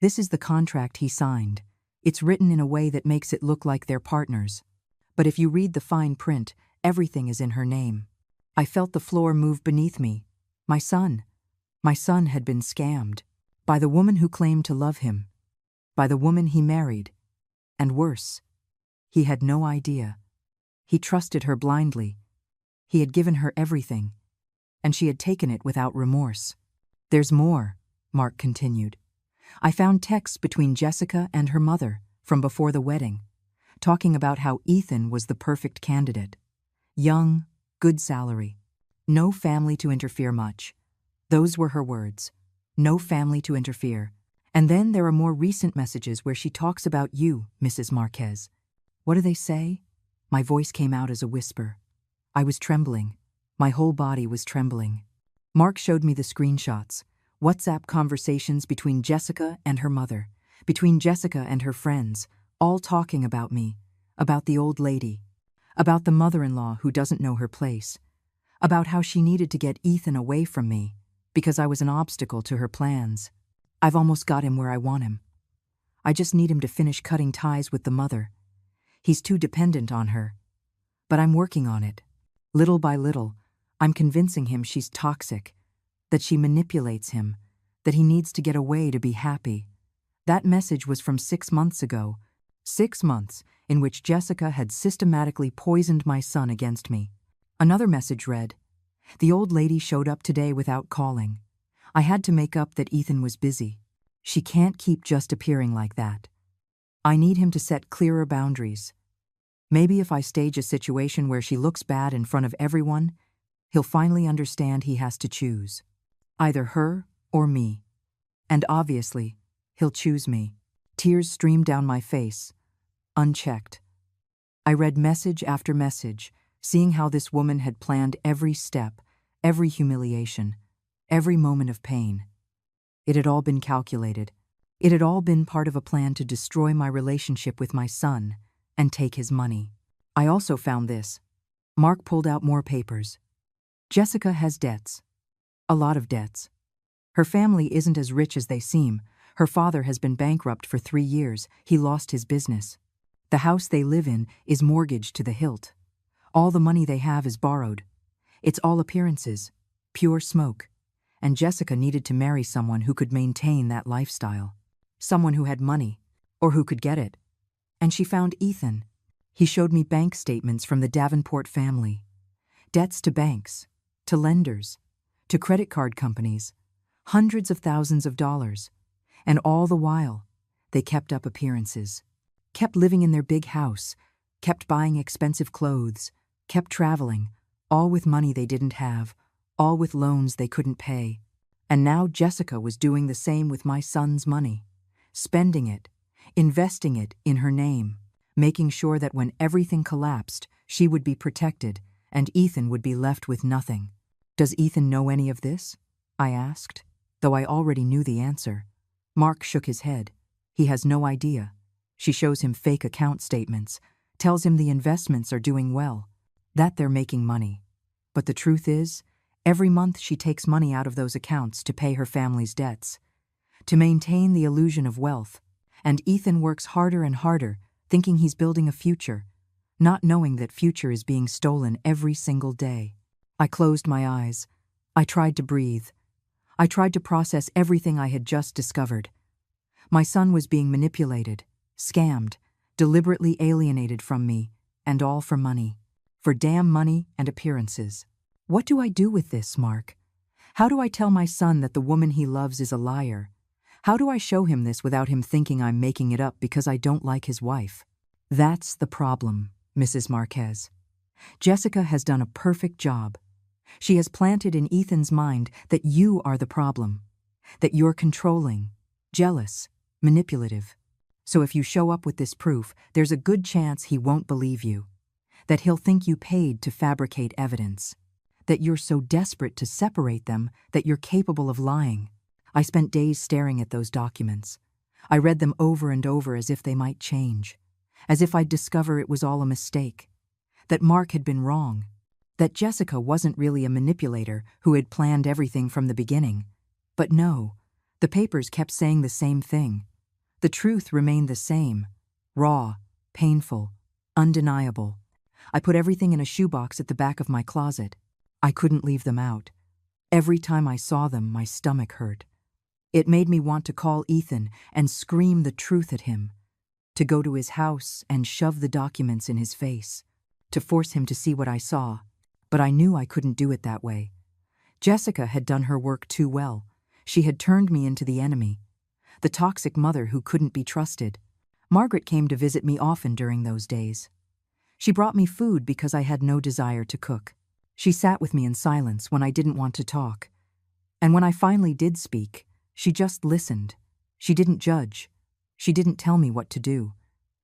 This is the contract he signed. It's written in a way that makes it look like they're partners. But if you read the fine print, everything is in her name. I felt the floor move beneath me. My son had been scammed. By the woman who claimed to love him. By the woman he married. And worse, he had no idea. He trusted her blindly. He had given her everything, and she had taken it without remorse. "There's more," Mark continued. "I found texts between Jessica and her mother from before the wedding, talking about how Ethan was the perfect candidate. Young, good salary, no family to interfere much. Those were her words. No family to interfere. And then there are more recent messages where she talks about you, Mrs. Marquez. What do they say?" My voice came out as a whisper. I was trembling. My whole body was trembling. Mark showed me the screenshots, WhatsApp conversations between Jessica and her mother, between Jessica and her friends, all talking about me, about the old lady, about the mother-in-law who doesn't know her place, about how she needed to get Ethan away from me because I was an obstacle to her plans. I've almost got him where I want him. I just need him to finish cutting ties with the mother. He's too dependent on her. But I'm working on it. Little by little, I'm convincing him she's toxic, that she manipulates him, that he needs to get away to be happy. That message was from 6 months ago. 6 months in which Jessica had systematically poisoned my son against me. Another message read, "The old lady showed up today without calling. I had to make up that Ethan was busy. She can't keep just appearing like that. I need him to set clearer boundaries. Maybe if I stage a situation where she looks bad in front of everyone, he'll finally understand he has to choose. Either her or me. And obviously, he'll choose me." Tears streamed down my face, unchecked. I read message after message, seeing how this woman had planned every step, every humiliation, every moment of pain. It had all been calculated. It had all been part of a plan to destroy my relationship with my son and take his money. I also found this. Mark pulled out more papers. Jessica has debts. A lot of debts. Her family isn't as rich as they seem. Her father has been bankrupt for 3 years. He lost his business. The house they live in is mortgaged to the hilt. All the money they have is borrowed. It's all appearances, pure smoke. And Jessica needed to marry someone who could maintain that lifestyle. Someone who had money, or who could get it. And she found Ethan. He showed me bank statements from the Davenport family. Debts to banks, to lenders, to credit card companies, hundreds of thousands of dollars. And all the while, they kept up appearances, kept living in their big house, kept buying expensive clothes, kept traveling, all with money they didn't have, all with loans they couldn't pay. And now Jessica was doing the same with my son's money, spending it, investing it in her name, making sure that when everything collapsed, she would be protected and Ethan would be left with nothing. Does Ethan know any of this? I asked, though I already knew the answer. Mark shook his head. He has no idea. She shows him fake account statements, tells him the investments are doing well, that they're making money. But the truth is, every month she takes money out of those accounts to pay her family's debts, to maintain the illusion of wealth, and Ethan works harder and harder, thinking he's building a future, not knowing that future is being stolen every single day. I closed my eyes. I tried to breathe. I tried to process everything I had just discovered. My son was being manipulated, scammed, deliberately alienated from me, and all for money. For damn money and appearances. What do I do with this, Mark? How do I tell my son that the woman he loves is a liar? How do I show him this without him thinking I'm making it up because I don't like his wife? That's the problem, Mrs. Marquez. Jessica has done a perfect job. She has planted in Ethan's mind that you are the problem, that you're controlling, jealous, manipulative. So if you show up with this proof, there's a good chance he won't believe you, that he'll think you paid to fabricate evidence, that you're so desperate to separate them that you're capable of lying. I spent days staring at those documents. I read them over and over as if they might change, as if I'd discover it was all a mistake, that Mark had been wrong, that Jessica wasn't really a manipulator who had planned everything from the beginning. But no, the papers kept saying the same thing. The truth remained the same, raw, painful, undeniable. I put everything in a shoebox at the back of my closet. I couldn't leave them out. Every time I saw them, my stomach hurt. It made me want to call Ethan and scream the truth at him, to go to his house and shove the documents in his face, to force him to see what I saw. But I knew I couldn't do it that way. Jessica had done her work too well. She had turned me into the enemy, the toxic mother who couldn't be trusted. Margaret came to visit me often during those days. She brought me food because I had no desire to cook. She sat with me in silence when I didn't want to talk. And when I finally did speak, she just listened. She didn't judge. She didn't tell me what to do.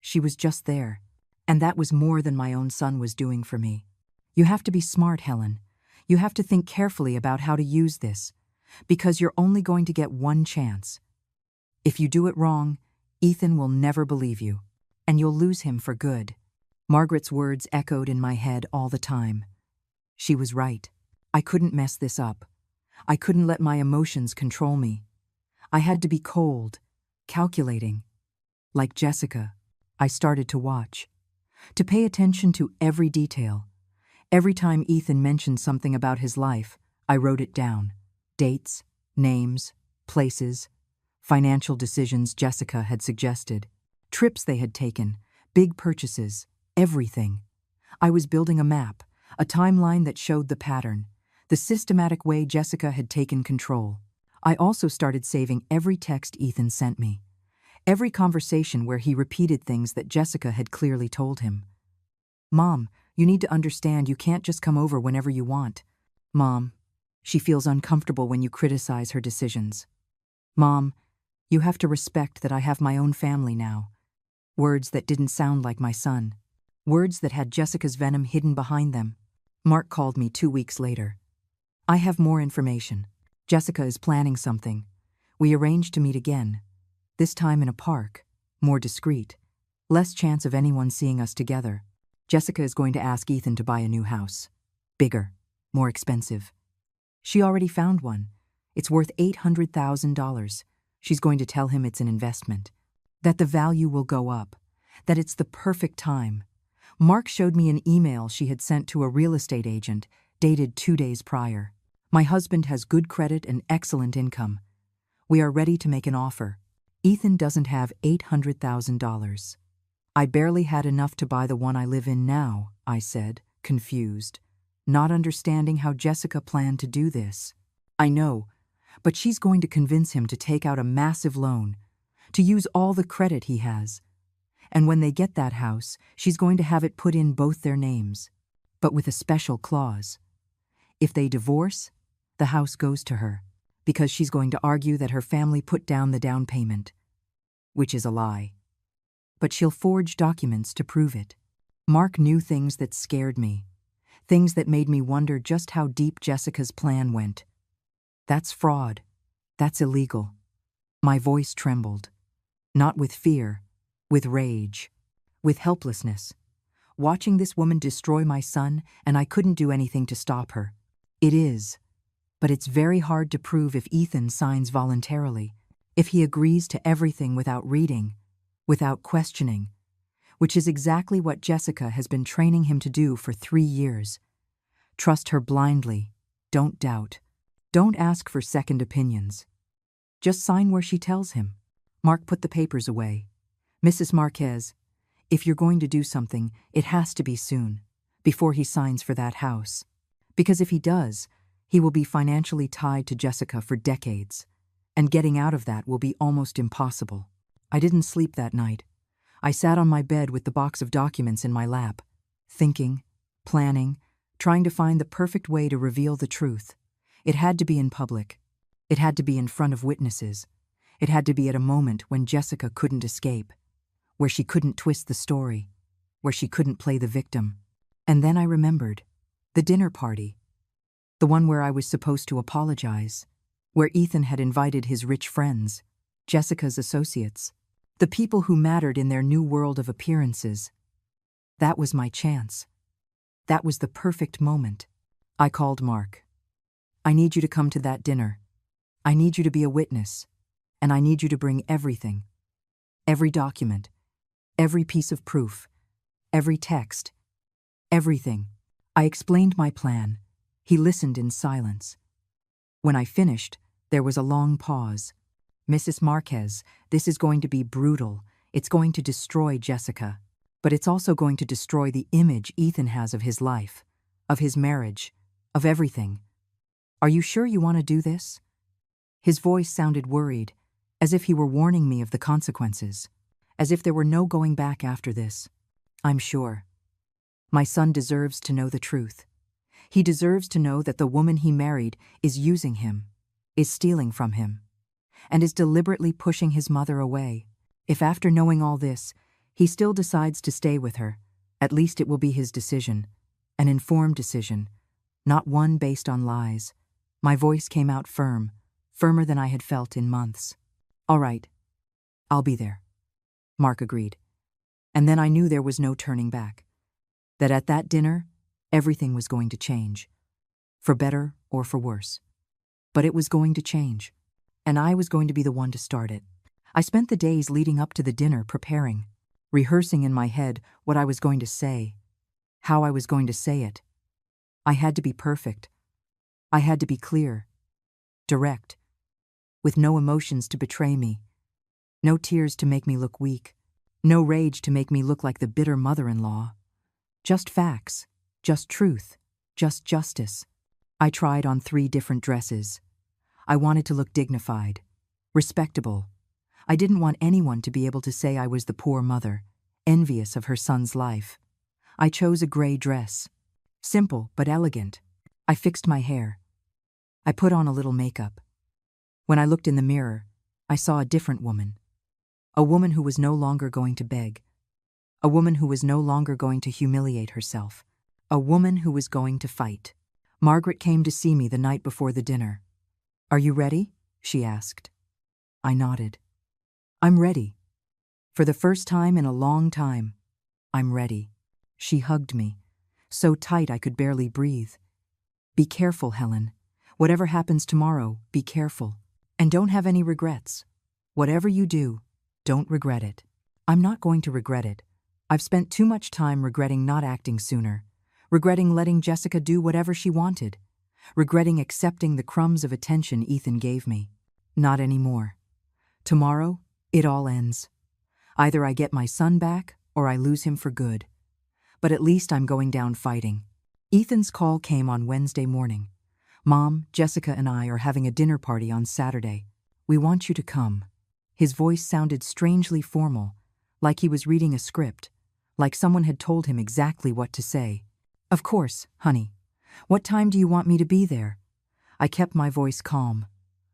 She was just there. And that was more than my own son was doing for me. You have to be smart, Helen. You have to think carefully about how to use this, because you're only going to get one chance. If you do it wrong, Ethan will never believe you, and you'll lose him for good. Margaret's words echoed in my head all the time. She was right. I couldn't mess this up. I couldn't let my emotions control me. I had to be cold, calculating. Like Jessica, I started to watch, to pay attention to every detail. Every time Ethan mentioned something about his life, I wrote it down. Dates, names, places, financial decisions Jessica had suggested, trips they had taken, big purchases, everything. I was building a map, a timeline that showed the pattern, the systematic way Jessica had taken control. I also started saving every text Ethan sent me, every conversation where he repeated things that Jessica had clearly told him. Mom, you need to understand you can't just come over whenever you want. Mom, she feels uncomfortable when you criticize her decisions. Mom, you have to respect that I have my own family now. Words that didn't sound like my son. Words that had Jessica's venom hidden behind them. Mark called me 2 weeks later. I have more information. Jessica is planning something. We arranged to meet again. This time in a park. More discreet. Less chance of anyone seeing us together. Jessica is going to ask Ethan to buy a new house. Bigger. More expensive. She already found one. It's worth $800,000. She's going to tell him it's an investment. That the value will go up. That it's the perfect time. Mark showed me an email she had sent to a real estate agent, dated 2 days prior. My husband has good credit and excellent income. We are ready to make an offer. Ethan doesn't have $800,000. I barely had enough to buy the one I live in now, I said, confused, not understanding how Jessica planned to do this. I know, but she's going to convince him to take out a massive loan, to use all the credit he has. And when they get that house, she's going to have it put in both their names, but with a special clause. If they divorce, the house goes to her, because she's going to argue that her family put down the down payment, which is a lie. But she'll forge documents to prove it. Mark knew things that scared me, things that made me wonder just how deep Jessica's plan went. That's fraud. That's illegal. My voice trembled, not with fear, with rage, with helplessness. Watching this woman destroy my son, and I couldn't do anything to stop her. It is, but it's very hard to prove if Ethan signs voluntarily, if he agrees to everything without reading, without questioning, which is exactly what Jessica has been training him to do for 3 years. Trust her blindly. Don't doubt. Don't ask for second opinions. Just sign where she tells him. Mark put the papers away. Mrs. Marquez, if you're going to do something, it has to be soon, before he signs for that house. Because if he does, he will be financially tied to Jessica for decades, and getting out of that will be almost impossible. I didn't sleep that night. I sat on my bed with the box of documents in my lap, thinking, planning, trying to find the perfect way to reveal the truth. It had to be in public. It had to be in front of witnesses. It had to be at a moment when Jessica couldn't escape, where she couldn't twist the story, where she couldn't play the victim. And then I remembered. The dinner party. The one where I was supposed to apologize, where Ethan had invited his rich friends, Jessica's associates, the people who mattered in their new world of appearances. That was my chance. That was the perfect moment. I called Mark. I need you to come to that dinner. I need you to be a witness, and I need you to bring everything. Every document, every piece of proof, every text, everything. I explained my plan. He listened in silence. When I finished, there was a long pause. Mrs. Marquez, this is going to be brutal. It's going to destroy Jessica. But it's also going to destroy the image Ethan has of his life, of his marriage, of everything. Are you sure you want to do this? His voice sounded worried, as if he were warning me of the consequences, as if there were no going back after this. I'm sure. My son deserves to know the truth. He deserves to know that the woman he married is using him, is stealing from him, and is deliberately pushing his mother away. If after knowing all this, he still decides to stay with her, at least it will be his decision, an informed decision, not one based on lies. My voice came out firm, firmer than I had felt in months. All right, I'll be there. Mark agreed. And then I knew there was no turning back. That at that dinner, everything was going to change, for better or for worse. But it was going to change, and I was going to be the one to start it. I spent the days leading up to the dinner preparing, rehearsing in my head what I was going to say, how I was going to say it. I had to be perfect. I had to be clear, direct, with no emotions to betray me, no tears to make me look weak, no rage to make me look like the bitter mother-in-law. Just facts, just truth, just justice. I tried on 3 different dresses. I wanted to look dignified, respectable. I didn't want anyone to be able to say I was the poor mother, envious of her son's life. I chose a gray dress, simple but elegant. I fixed my hair. I put on a little makeup. When I looked in the mirror, I saw a different woman. A woman who was no longer going to beg. A woman who was no longer going to humiliate herself. A woman who was going to fight. Margaret came to see me the night before the dinner. "Are you ready?" she asked. I nodded. "I'm ready. For the first time in a long time, I'm ready." She hugged me, so tight I could barely breathe. "Be careful, Helen. Whatever happens tomorrow, be careful. And don't have any regrets. Whatever you do, don't regret it." I'm not going to regret it. I've spent too much time regretting not acting sooner, regretting letting Jessica do whatever she wanted, regretting accepting the crumbs of attention Ethan gave me. Not anymore. Tomorrow, it all ends. Either I get my son back, or I lose him for good. But at least I'm going down fighting. Ethan's call came on Wednesday morning. Mom, Jessica and I are having a dinner party on Saturday. We want you to come. His voice sounded strangely formal, like he was reading a script, like someone had told him exactly what to say. Of course, honey. What time do you want me to be there? I kept my voice calm.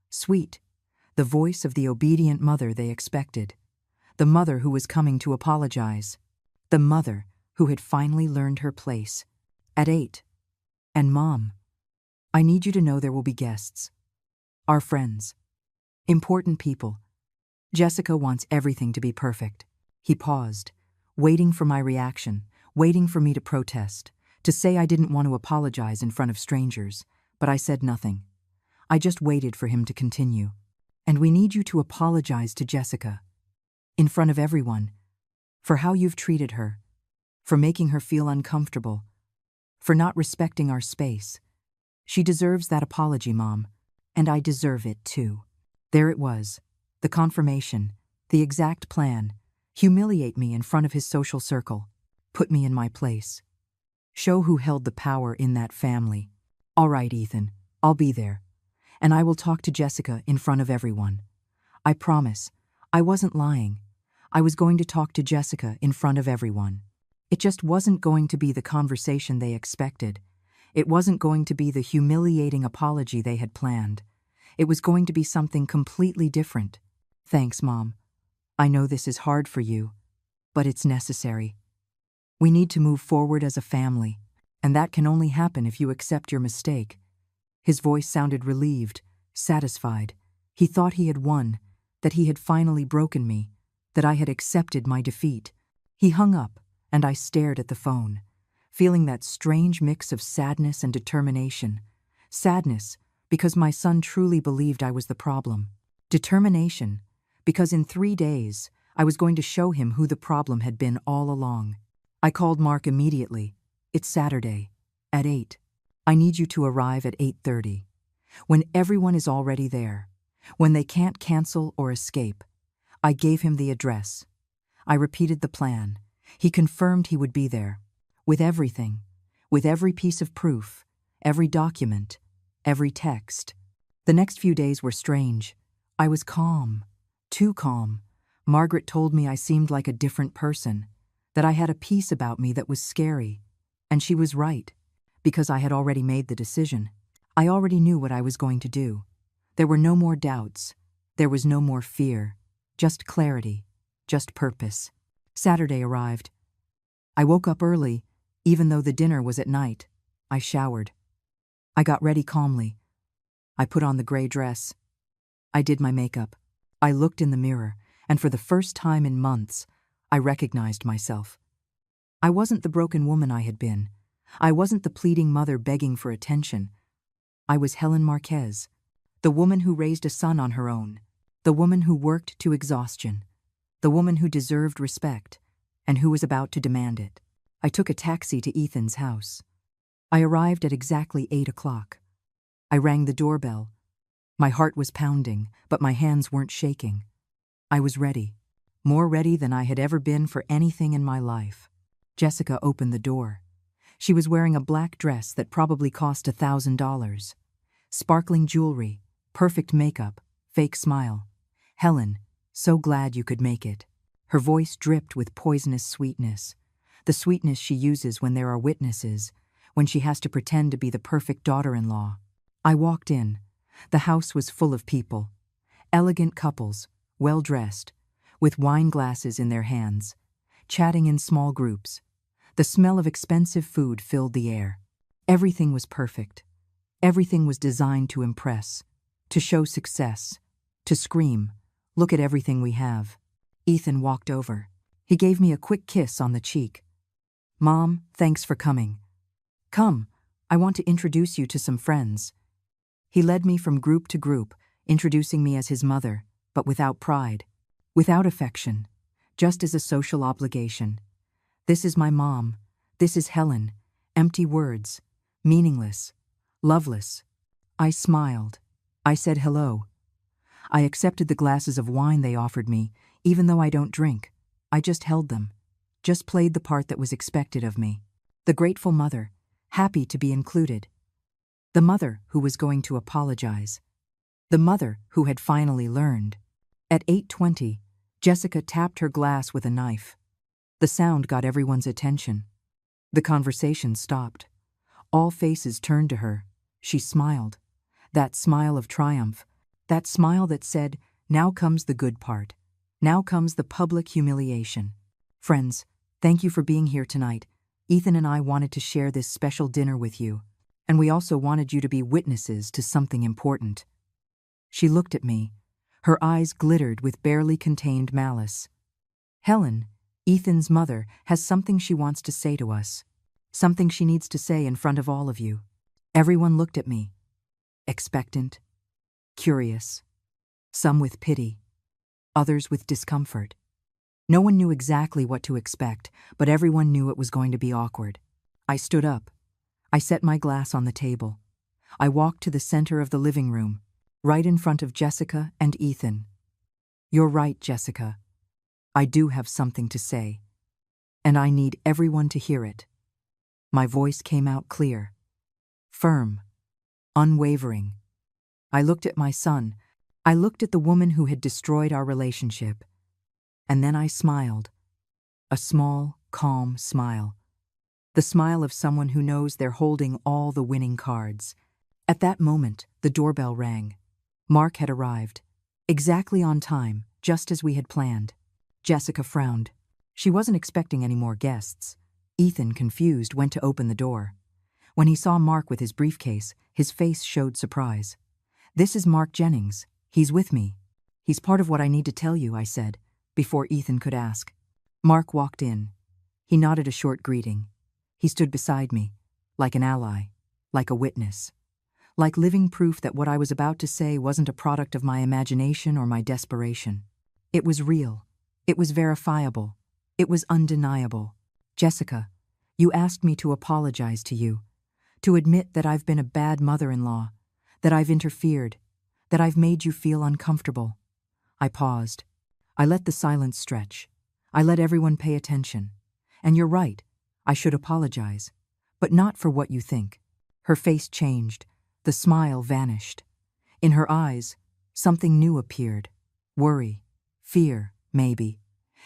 Sweet. The voice of the obedient mother they expected. The mother who was coming to apologize. The mother who had finally learned her place. At 8. And Mom, I need you to know there will be guests. Our friends. Important people. Jessica wants everything to be perfect. He paused, waiting for my reaction, waiting for me to protest, to say I didn't want to apologize in front of strangers, but I said nothing. I just waited for him to continue. And we need you to apologize to Jessica. In front of everyone. For how you've treated her. For making her feel uncomfortable. For not respecting our space. She deserves that apology, Mom. And I deserve it too. There it was. The confirmation. The exact plan. Humiliate me in front of his social circle. Put me in my place. Show who held the power in that family. All right, Ethan. I'll be there. And I will talk to Jessica in front of everyone. I promise. I wasn't lying. I was going to talk to Jessica in front of everyone. It just wasn't going to be the conversation they expected. It wasn't going to be the humiliating apology they had planned. It was going to be something completely different. Thanks, Mom. I know this is hard for you, but it's necessary. We need to move forward as a family, and that can only happen if you accept your mistake. His voice sounded relieved, satisfied. He thought he had won, that he had finally broken me, that I had accepted my defeat. He hung up, and I stared at the phone, feeling that strange mix of sadness and determination. Sadness, because my son truly believed I was the problem. Determination, because in 3 days, I was going to show him who the problem had been all along. I called Mark immediately. It's Saturday, at 8. I need you to arrive at 8:30. When everyone is already there. When they can't cancel or escape. I gave him the address. I repeated the plan. He confirmed he would be there. With everything. With every piece of proof. Every document. Every text. The next few days were strange. I was calm. Too calm. Margaret told me I seemed like a different person. That I had a peace about me that was scary. And she was right. Because I had already made the decision. I already knew what I was going to do. There were no more doubts. There was no more fear. Just clarity. Just purpose. Saturday arrived. I woke up early, even though the dinner was at night. I showered. I got ready calmly. I put on the gray dress. I did my makeup. I looked in the mirror, and for the first time in months, I recognized myself. I wasn't the broken woman I had been. I wasn't the pleading mother begging for attention. I was Helen Marquez, the woman who raised a son on her own, the woman who worked to exhaustion, the woman who deserved respect, and who was about to demand it. I took a taxi to Ethan's house. I arrived at exactly 8 o'clock. I rang the doorbell. My heart was pounding, but my hands weren't shaking. I was ready, more ready than I had ever been for anything in my life. Jessica opened the door. She was wearing a black dress that probably cost $1,000. Sparkling jewelry, perfect makeup, fake smile. Helen, so glad you could make it. Her voice dripped with poisonous sweetness. The sweetness she uses when there are witnesses, when she has to pretend to be the perfect daughter-in-law. I walked in. The house was full of people. Elegant couples, well-dressed, with wine glasses in their hands, chatting in small groups. The smell of expensive food filled the air. Everything was perfect. Everything was designed to impress, to show success, to scream, "Look at everything we have." Ethan walked over. He gave me a quick kiss on the cheek. "Mom, thanks for coming. Come, I want to introduce you to some friends." He led me from group to group, introducing me as his mother, but without pride, without affection, just as a social obligation. "This is my mom. This is Helen." Empty words, meaningless, loveless. I smiled. I said hello. I accepted the glasses of wine they offered me, even though I don't drink. I just held them. just played the part that was expected of me. The grateful mother, happy to be included. The mother who was going to apologize. The mother who had finally learned. At 8:20, Jessica tapped her glass with a knife. The sound got everyone's attention. The conversation stopped. All faces turned to her. She smiled. That smile of triumph. That smile that said, "Now comes the good part. Now comes the public humiliation." Friends, thank you for being here tonight. Ethan and I wanted to share this special dinner with you, and we also wanted you to be witnesses to something important. She looked at me. Her eyes glittered with barely contained malice. Helen, Ethan's mother, has something she wants to say to us. Something she needs to say in front of all of you. Everyone looked at me. Expectant. Curious. Some with pity. Others with discomfort. No one knew exactly what to expect, but everyone knew it was going to be awkward. I stood up. I set my glass on the table. I walked to the center of the living room, right in front of Jessica and Ethan. "You're right, Jessica. I do have something to say, and I need everyone to hear it." My voice came out clear, firm, unwavering. I looked at my son. I looked at the woman who had destroyed our relationship. And then I smiled. A small, calm smile. The smile of someone who knows they're holding all the winning cards. At that moment, the doorbell rang. Mark had arrived. Exactly on time, just as we had planned. Jessica frowned. She wasn't expecting any more guests. Ethan, confused, went to open the door. When he saw Mark with his briefcase, his face showed surprise. "This is Mark Jennings. He's with me. He's part of what I need to tell you," I said, before Ethan could ask. Mark walked in. He nodded a short greeting. He stood beside me, like an ally, like a witness, like living proof that what I was about to say wasn't a product of my imagination or my desperation. It was real. It was verifiable. It was undeniable. "Jessica, you asked me to apologize to you, to admit that I've been a bad mother-in-law, that I've interfered, that I've made you feel uncomfortable." I paused. I let the silence stretch. I let everyone pay attention. "And you're right, I should apologize, but not for what you think." Her face changed. The smile vanished. In her eyes, something new appeared. Worry, fear, maybe.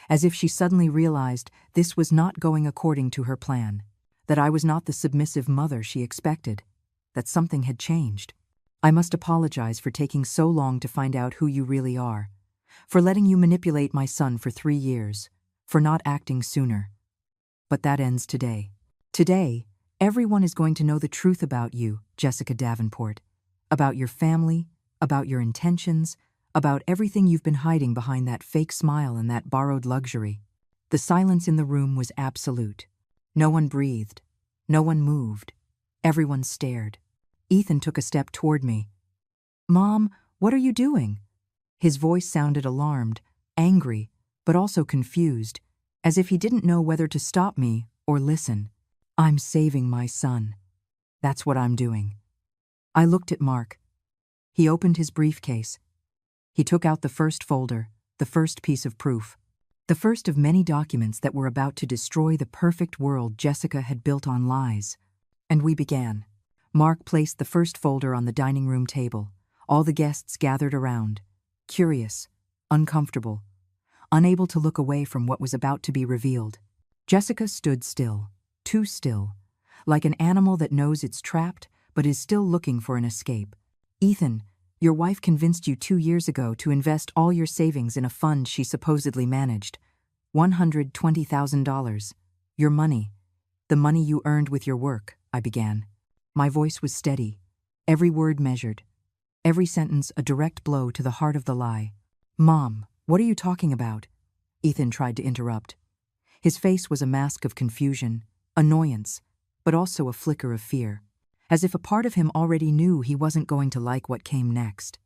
As if she suddenly realized this was not going according to her plan, that I was not the submissive mother she expected, that something had changed. "I must apologize for taking so long to find out who you really are, for letting you manipulate my son for 3 years, for not acting sooner. But that ends today. Today, everyone is going to know the truth about you, Jessica Davenport, about your family, about your intentions, about everything you've been hiding behind that fake smile and that borrowed luxury." The silence in the room was absolute. No one breathed. No one moved. Everyone stared. Ethan took a step toward me. "Mom, what are you doing?" His voice sounded alarmed, angry, but also confused, as if he didn't know whether to stop me or listen. "I'm saving my son. That's what I'm doing." I looked at Mark. He opened his briefcase. He took out the first folder, the first piece of proof, the first of many documents that were about to destroy the perfect world Jessica had built on lies. And we began. Mark placed the first folder on the dining room table. All the guests gathered around, curious, uncomfortable, unable to look away from what was about to be revealed. Jessica stood still, too still, like an animal that knows it's trapped but is still looking for an escape. "Ethan, your wife convinced you 2 years ago to invest all your savings in a fund she supposedly managed. $120,000. Your money. The money you earned with your work," I began. My voice was steady, every word measured, every sentence a direct blow to the heart of the lie. "Mom, what are you talking about?" Ethan tried to interrupt. His face was a mask of confusion, annoyance, but also a flicker of fear, as if a part of him already knew he wasn't going to like what came next.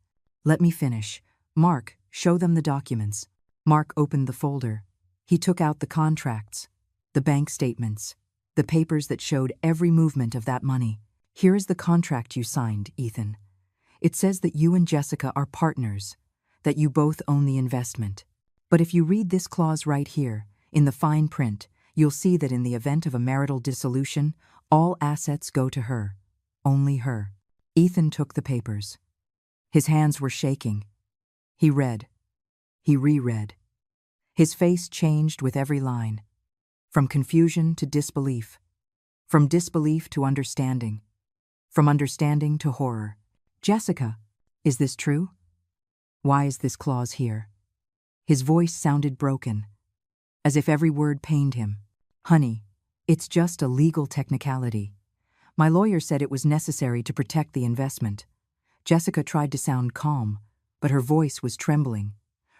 "Let me finish. Mark, show them the documents." Mark opened the folder. He took out the contracts, the bank statements, the papers that showed every movement of that money. "Here is the contract you signed, Ethan. It says that you and Jessica are partners, that you both own the investment. But if you read this clause right here, in the fine print, you'll see that in the event of a marital dissolution, all assets go to her. Only her. Ethan took the papers. His hands were shaking. He read. He reread. His face changed with every line. From confusion to disbelief. From disbelief to understanding. From understanding to horror. Jessica, is this true? Why is this clause here? His voice sounded broken, as if every word pained him. Honey, it's just a legal technicality. My lawyer said it was necessary to protect the investment. Jessica tried to sound calm, but her voice was trembling.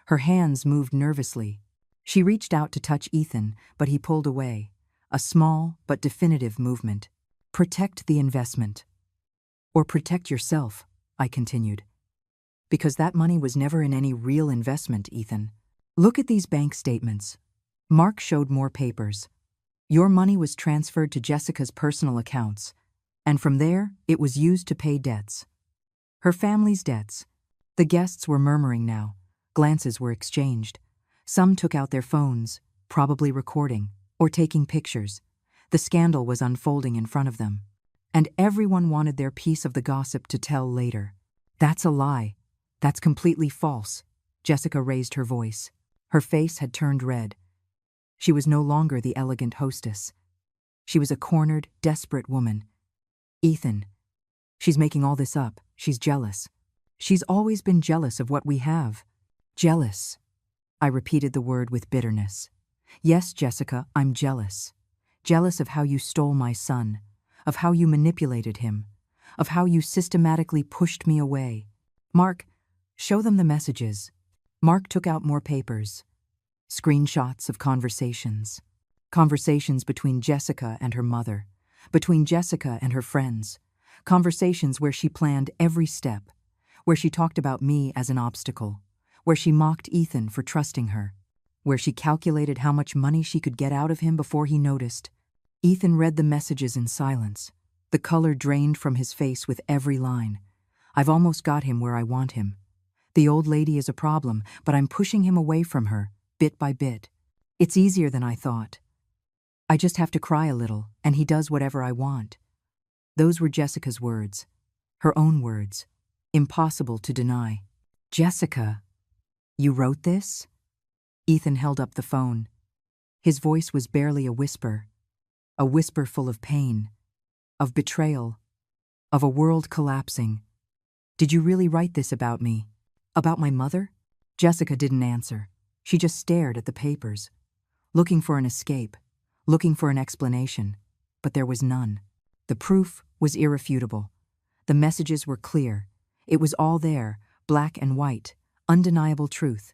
Her hands moved nervously. She reached out to touch Ethan, but he pulled away. A small but definitive movement. Protect the investment. Or protect yourself, I continued. Because that money was never in any real investment, Ethan. Look at these bank statements. Mark showed more papers. Your money was transferred to Jessica's personal accounts, and from there, it was used to pay debts. Her family's debts. The guests were murmuring now. Glances were exchanged. Some took out their phones, probably recording, or taking pictures. The scandal was unfolding in front of them. And everyone wanted their piece of the gossip to tell later. That's a lie. That's completely false. Jessica raised her voice. Her face had turned red. She was no longer the elegant hostess. She was a cornered, desperate woman. Ethan, she's making all this up. She's jealous. She's always been jealous of what we have. Jealous. I repeated the word with bitterness. Yes, Jessica, I'm jealous. Jealous of how you stole my son, of how you manipulated him, of how you systematically pushed me away. Mark, show them the messages. Mark took out more papers. Screenshots of conversations. Conversations between Jessica and her mother, between Jessica and her friends. Conversations where she planned every step, where she talked about me as an obstacle, where she mocked Ethan for trusting her, where she calculated how much money she could get out of him before he noticed. Ethan read the messages in silence. The color drained from his face with every line. I've almost got him where I want him. The old lady is a problem, but I'm pushing him away from her, bit by bit. It's easier than I thought. I just have to cry a little, and he does whatever I want. Those were Jessica's words. Her own words. Impossible to deny. Jessica, you wrote this? Ethan held up the phone. His voice was barely a whisper full of pain, of betrayal, of a world collapsing. Did you really write this about me? About my mother? Jessica didn't answer. She just stared at the papers, looking for an escape, looking for an explanation, but there was none. The proof was irrefutable. The messages were clear. It was all there, black and white, undeniable truth.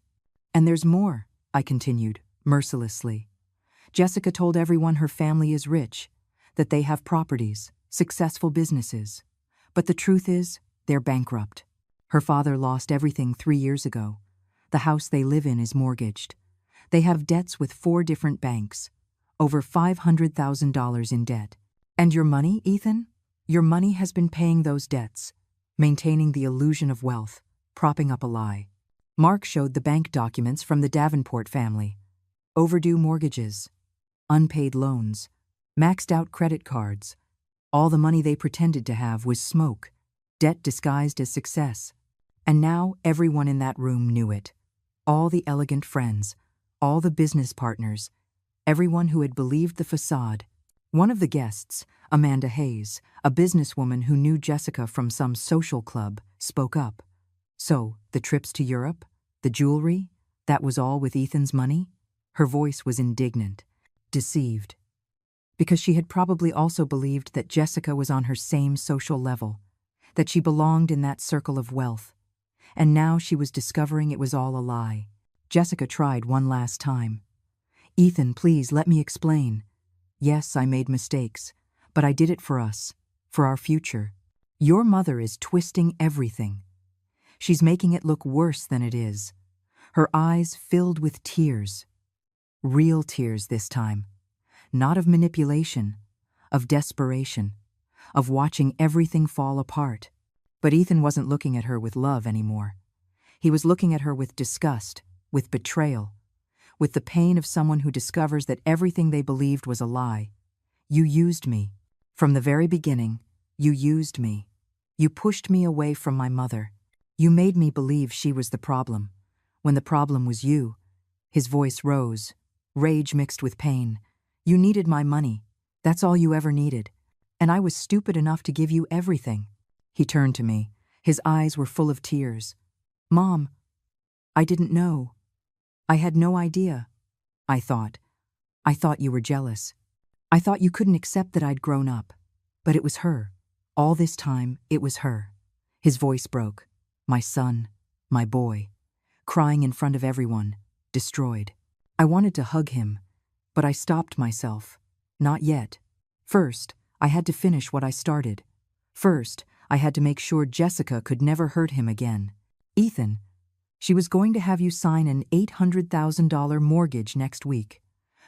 And there's more, I continued, mercilessly. Jessica told everyone her family is rich, that they have properties, successful businesses. But the truth is, they're bankrupt. Her father lost everything 3 years ago. The house they live in is mortgaged. They have debts with 4 different banks, over $500,000 in debt. And your money, Ethan? Your money has been paying those debts, maintaining the illusion of wealth, propping up a lie. Mark showed the bank documents from the Davenport family. Overdue mortgages, unpaid loans, maxed out credit cards. All the money they pretended to have was smoke, debt disguised as success. And now everyone in that room knew it. All the elegant friends, all the business partners, everyone who had believed the facade. One of the guests, Amanda Hayes, a businesswoman who knew Jessica from some social club, spoke up. So, the trips to Europe, the jewelry, that was all with Ethan's money? Her voice was indignant, deceived. Because she had probably also believed that Jessica was on her same social level, that she belonged in that circle of wealth. And now she was discovering it was all a lie. Jessica tried one last time. Ethan, please let me explain. Yes, I made mistakes, but I did it for us, for our future. Your mother is twisting everything. She's making it look worse than it is. Her eyes filled with tears. Real tears this time. Not of manipulation, of desperation, of watching everything fall apart. But Ethan wasn't looking at her with love anymore. He was looking at her with disgust, with betrayal, with the pain of someone who discovers that everything they believed was a lie. You used me. From the very beginning, you used me. You pushed me away from my mother. You made me believe she was the problem, when the problem was you. His voice rose, rage mixed with pain. You needed my money. That's all you ever needed. And I was stupid enough to give you everything. He turned to me. His eyes were full of tears. Mom, I didn't know. I had no idea. I thought you were jealous. I thought you couldn't accept that I'd grown up. But it was her. All this time, it was her. His voice broke. My son, my boy, crying in front of everyone, destroyed. I wanted to hug him, but I stopped myself. Not yet. First, I had to finish what I started. First, I had to make sure Jessica could never hurt him again. Ethan, she was going to have you sign an $800,000 mortgage next week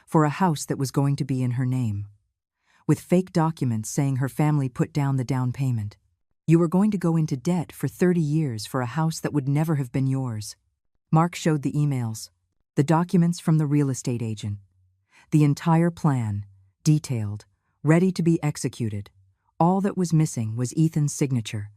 for a house that was going to be in her name, with fake documents saying her family put down the down payment. You were going to go into debt for 30 years for a house that would never have been yours. Mark showed the emails, the documents from the real estate agent, the entire plan, detailed, ready to be executed. All that was missing was Ethan's signature.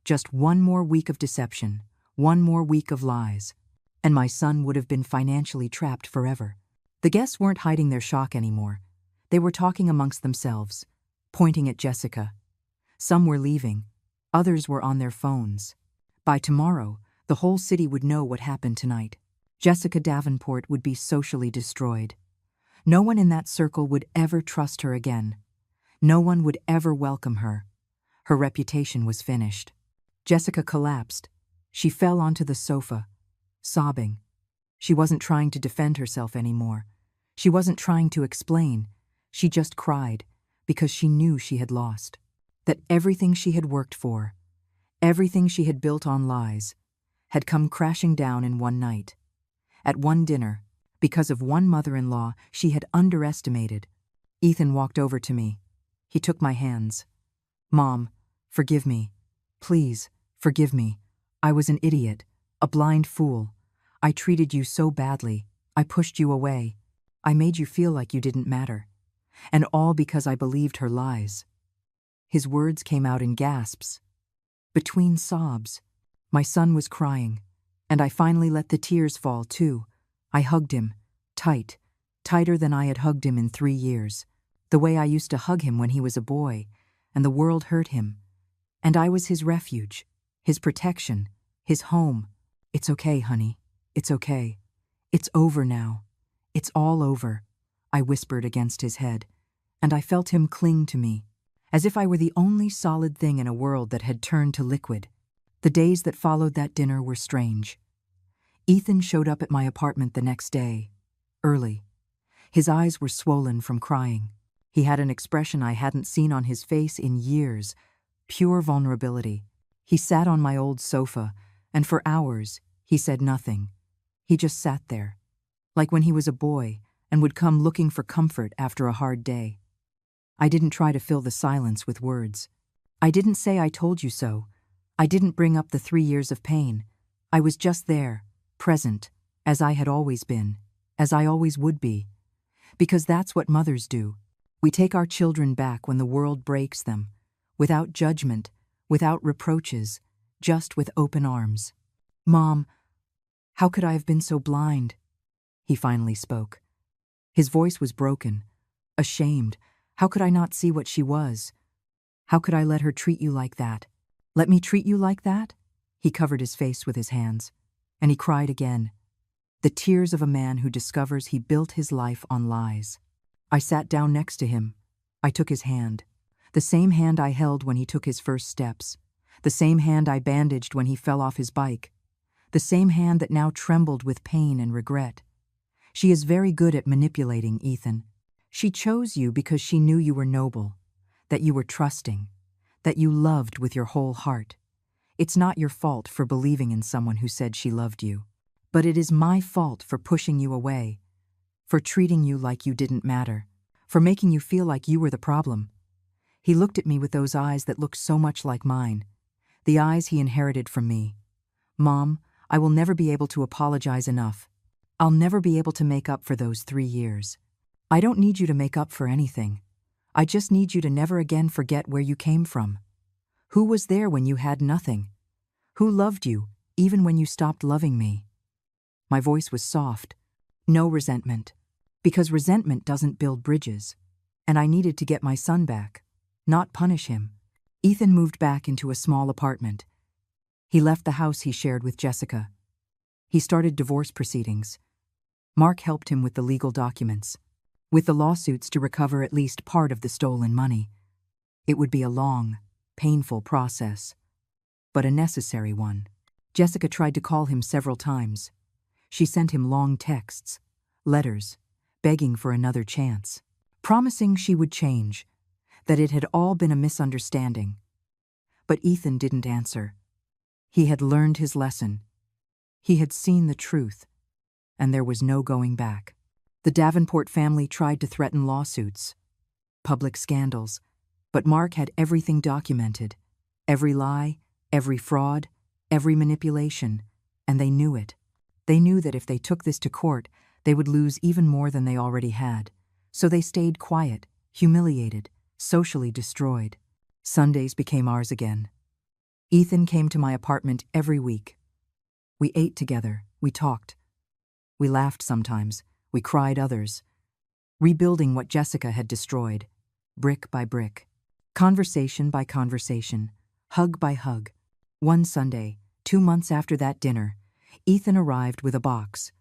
Just one more week of deception, one more week of lies, and my son would have been financially trapped forever. The guests weren't hiding their shock anymore. They were talking amongst themselves, pointing at Jessica. Some were leaving. Others were on their phones. By tomorrow, the whole city would know what happened tonight. Jessica Davenport would be socially destroyed. No one in that circle would ever trust her again. No one would ever welcome her. Her reputation was finished. Jessica collapsed. She fell onto the sofa, sobbing. She wasn't trying to defend herself anymore. She wasn't trying to explain. She just cried because she knew she had lost. That everything she had worked for, everything she had built on lies, had come crashing down in one night. At one dinner, because of one mother-in-law she had underestimated. Ethan walked over to me. He took my hands. Mom, forgive me. Please, forgive me. I was an idiot, a blind fool. I treated you so badly. I pushed you away. I made you feel like you didn't matter. And all because I believed her lies. His words came out in gasps. Between sobs. My son was crying, and I finally let the tears fall too. I hugged him, tight, tighter than I had hugged him in 3 years, the way I used to hug him when he was a boy, and the world hurt him. And I was his refuge, his protection, his home. It's okay, honey. It's okay. It's over now. It's all over, I whispered against his head, and I felt him cling to me, as if I were the only solid thing in a world that had turned to liquid. The days that followed that dinner were strange. Ethan showed up at my apartment the next day, early. His eyes were swollen from crying. He had an expression I hadn't seen on his face in years, pure vulnerability. He sat on my old sofa, and for hours, he said nothing. He just sat there, like when he was a boy and would come looking for comfort after a hard day. I didn't try to fill the silence with words. I didn't say I told you so. I didn't bring up the 3 years of pain. I was just there, present, as I had always been, as I always would be. Because that's what mothers do. We take our children back when the world breaks them, without judgment, without reproaches, just with open arms. Mom, how could I have been so blind? He finally spoke. His voice was broken, ashamed. How could I not see what she was? How could I let her treat you like that? Let me treat you like that? He covered his face with his hands, and he cried again. The tears of a man who discovers he built his life on lies. I sat down next to him. I took his hand. The same hand I held when he took his first steps. The same hand I bandaged when he fell off his bike. The same hand that now trembled with pain and regret. She is very good at manipulating, Ethan. She chose you because she knew you were noble, that you were trusting, that you loved with your whole heart. It's not your fault for believing in someone who said she loved you, but it is my fault for pushing you away, for treating you like you didn't matter, for making you feel like you were the problem. He looked at me with those eyes that looked so much like mine, the eyes he inherited from me. Mom, I will never be able to apologize enough. I'll never be able to make up for those 3 years. I don't need you to make up for anything. I just need you to never again forget where you came from. Who was there when you had nothing? Who loved you, even when you stopped loving me?" My voice was soft. No resentment. Because resentment doesn't build bridges. And I needed to get my son back, not punish him. Ethan moved back into a small apartment. He left the house he shared with Jessica. He started divorce proceedings. Mark helped him with the legal documents, with the lawsuits to recover at least part of the stolen money. It would be a long, painful process, but a necessary one. Jessica tried to call him several times. She sent him long texts, letters, begging for another chance, promising she would change, that it had all been a misunderstanding. But Ethan didn't answer. He had learned his lesson. He had seen the truth, and there was no going back. The Davenport family tried to threaten lawsuits, public scandals, but Mark had everything documented, every lie, every fraud, every manipulation, and they knew it. They knew that if they took this to court, they would lose even more than they already had. So they stayed quiet, humiliated, socially destroyed. Sundays became ours again. Ethan came to my apartment every week. We ate together, we talked. We laughed sometimes, we cried others, rebuilding what Jessica had destroyed, brick by brick, conversation by conversation, hug by hug. One Sunday, 2 months after that dinner, Ethan arrived with a box.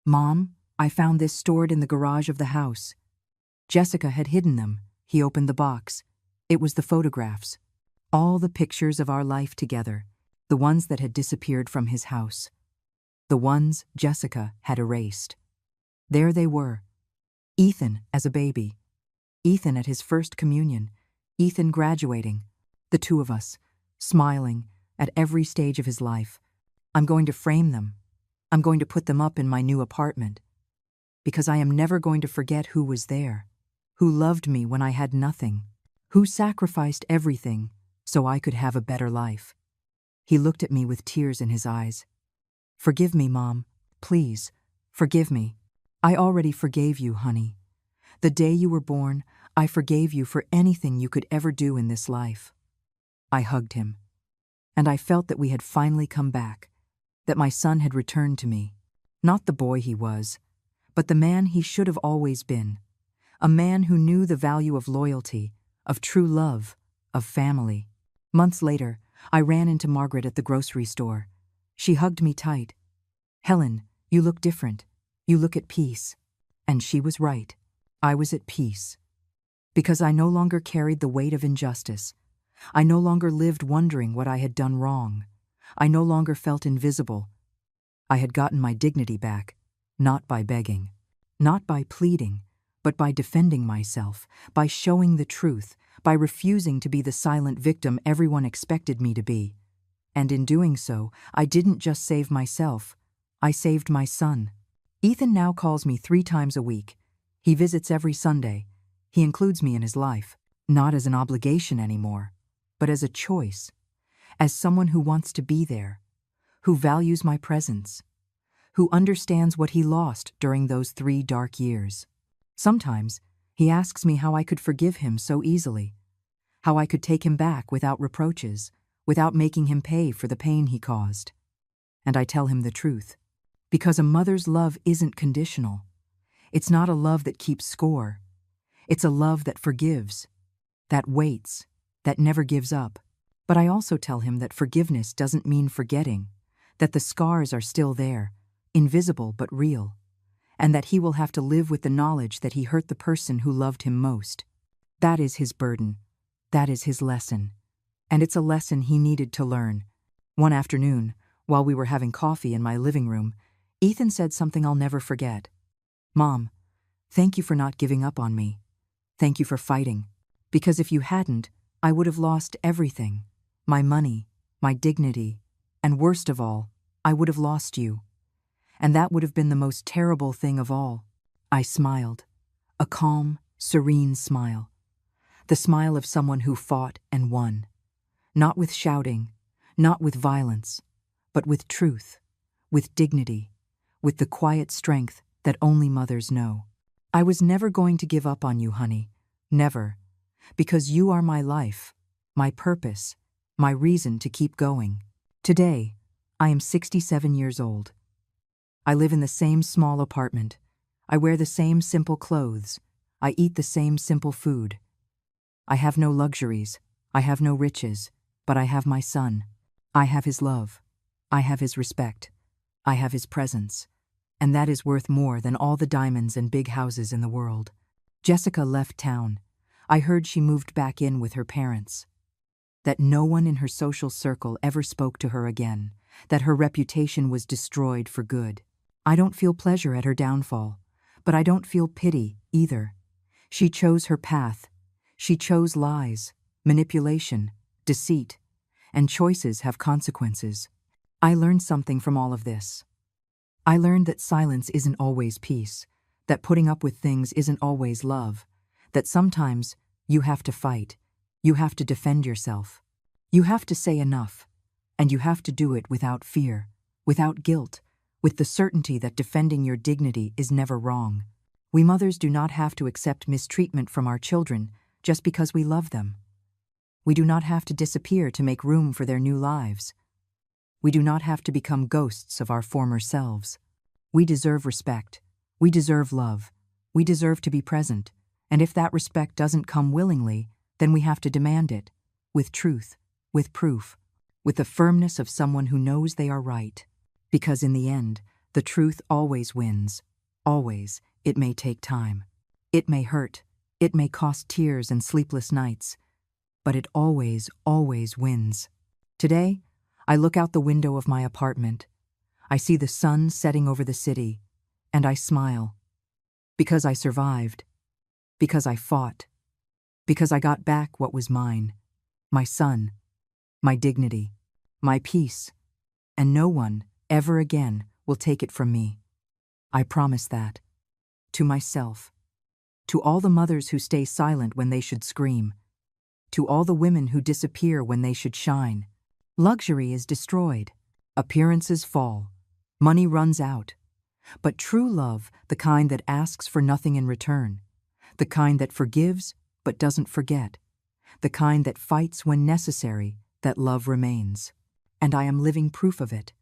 "Mom, I found this stored in the garage of the house." Jessica had hidden them. He opened the box. It was the photographs. All the pictures of our life together, the ones that had disappeared from his house. The ones Jessica had erased. There they were. Ethan as a baby. Ethan at his first communion. Ethan graduating. The two of us, smiling at every stage of his life. I'm going to frame them. I'm going to put them up in my new apartment. Because I am never going to forget who was there, who loved me when I had nothing, who sacrificed everything so I could have a better life. He looked at me with tears in his eyes. "Forgive me, Mom. Please, forgive me. I already forgave you, honey. The day you were born, I forgave you for anything you could ever do in this life." I hugged him, and I felt that we had finally come back, that my son had returned to me. Not the boy he was, but the man he should have always been. A man who knew the value of loyalty, of true love, of family. Months later, I ran into Margaret at the grocery store. She hugged me tight. "Helen, you look different. You look at peace." And she was right. I was at peace. Because I no longer carried the weight of injustice. I no longer lived wondering what I had done wrong. I no longer felt invisible. I had gotten my dignity back, not by begging, not by pleading, but by defending myself, by showing the truth, by refusing to be the silent victim everyone expected me to be. And in doing so, I didn't just save myself, I saved my son. Ethan now calls me 3 times a week. He visits every Sunday. He includes me in his life, not as an obligation anymore, but as a choice, as someone who wants to be there, who values my presence, who understands what he lost during those 3 dark years. Sometimes he asks me how I could forgive him so easily, how I could take him back without reproaches, without making him pay for the pain he caused. And I tell him the truth, because a mother's love isn't conditional. It's not a love that keeps score. It's a love that forgives, that waits, that never gives up. But I also tell him that forgiveness doesn't mean forgetting, that the scars are still there, invisible but real, and that he will have to live with the knowledge that he hurt the person who loved him most. That is his burden. That is his lesson. And it's a lesson he needed to learn. One afternoon, while we were having coffee in my living room, Ethan said something I'll never forget. "Mom, thank you for not giving up on me. Thank you for fighting. Because if you hadn't, I would have lost everything. My money, my dignity, and worst of all, I would have lost you. And that would have been the most terrible thing of all." I smiled, a calm, serene smile. The smile of someone who fought and won. Not with shouting, not with violence, but with truth, with dignity, with the quiet strength that only mothers know. I was never going to give up on you, honey. Never. Because you are my life, my purpose, my reason to keep going. Today, I am 67 years old. I live in the same small apartment. I wear the same simple clothes. I eat the same simple food. I have no luxuries. I have no riches. But I have my son. I have his love. I have his respect. I have his presence. And that is worth more than all the diamonds and big houses in the world. Jessica left town. I heard she moved back in with her parents. That no one in her social circle ever spoke to her again. That her reputation was destroyed for good. I don't feel pleasure at her downfall, but I don't feel pity either. She chose her path. She chose lies, manipulation, deceit, and choices have consequences. I learned something from all of this. I learned that silence isn't always peace, that putting up with things isn't always love, that sometimes you have to fight, you have to defend yourself, you have to say enough, and you have to do it without fear, without guilt, with the certainty that defending your dignity is never wrong. We mothers do not have to accept mistreatment from our children just because we love them. We do not have to disappear to make room for their new lives. We do not have to become ghosts of our former selves. We deserve respect. We deserve love. We deserve to be present. And if that respect doesn't come willingly, then we have to demand it, with truth, with proof, with the firmness of someone who knows they are right. Because in the end, the truth always wins. Always. It may take time. It may hurt. It may cost tears and sleepless nights. But it always, always wins. Today, I look out the window of my apartment. I see the sun setting over the city, and I smile. Because I survived. Because I fought. Because I got back what was mine. My son. My dignity. My peace. And no one, ever again, will take it from me. I promise that. To myself. To all the mothers who stay silent when they should scream. To all the women who disappear when they should shine. Luxury is destroyed. Appearances fall. Money runs out. But true love, the kind that asks for nothing in return, the kind that forgives but doesn't forget, the kind that fights when necessary, that love remains. And I am living proof of it.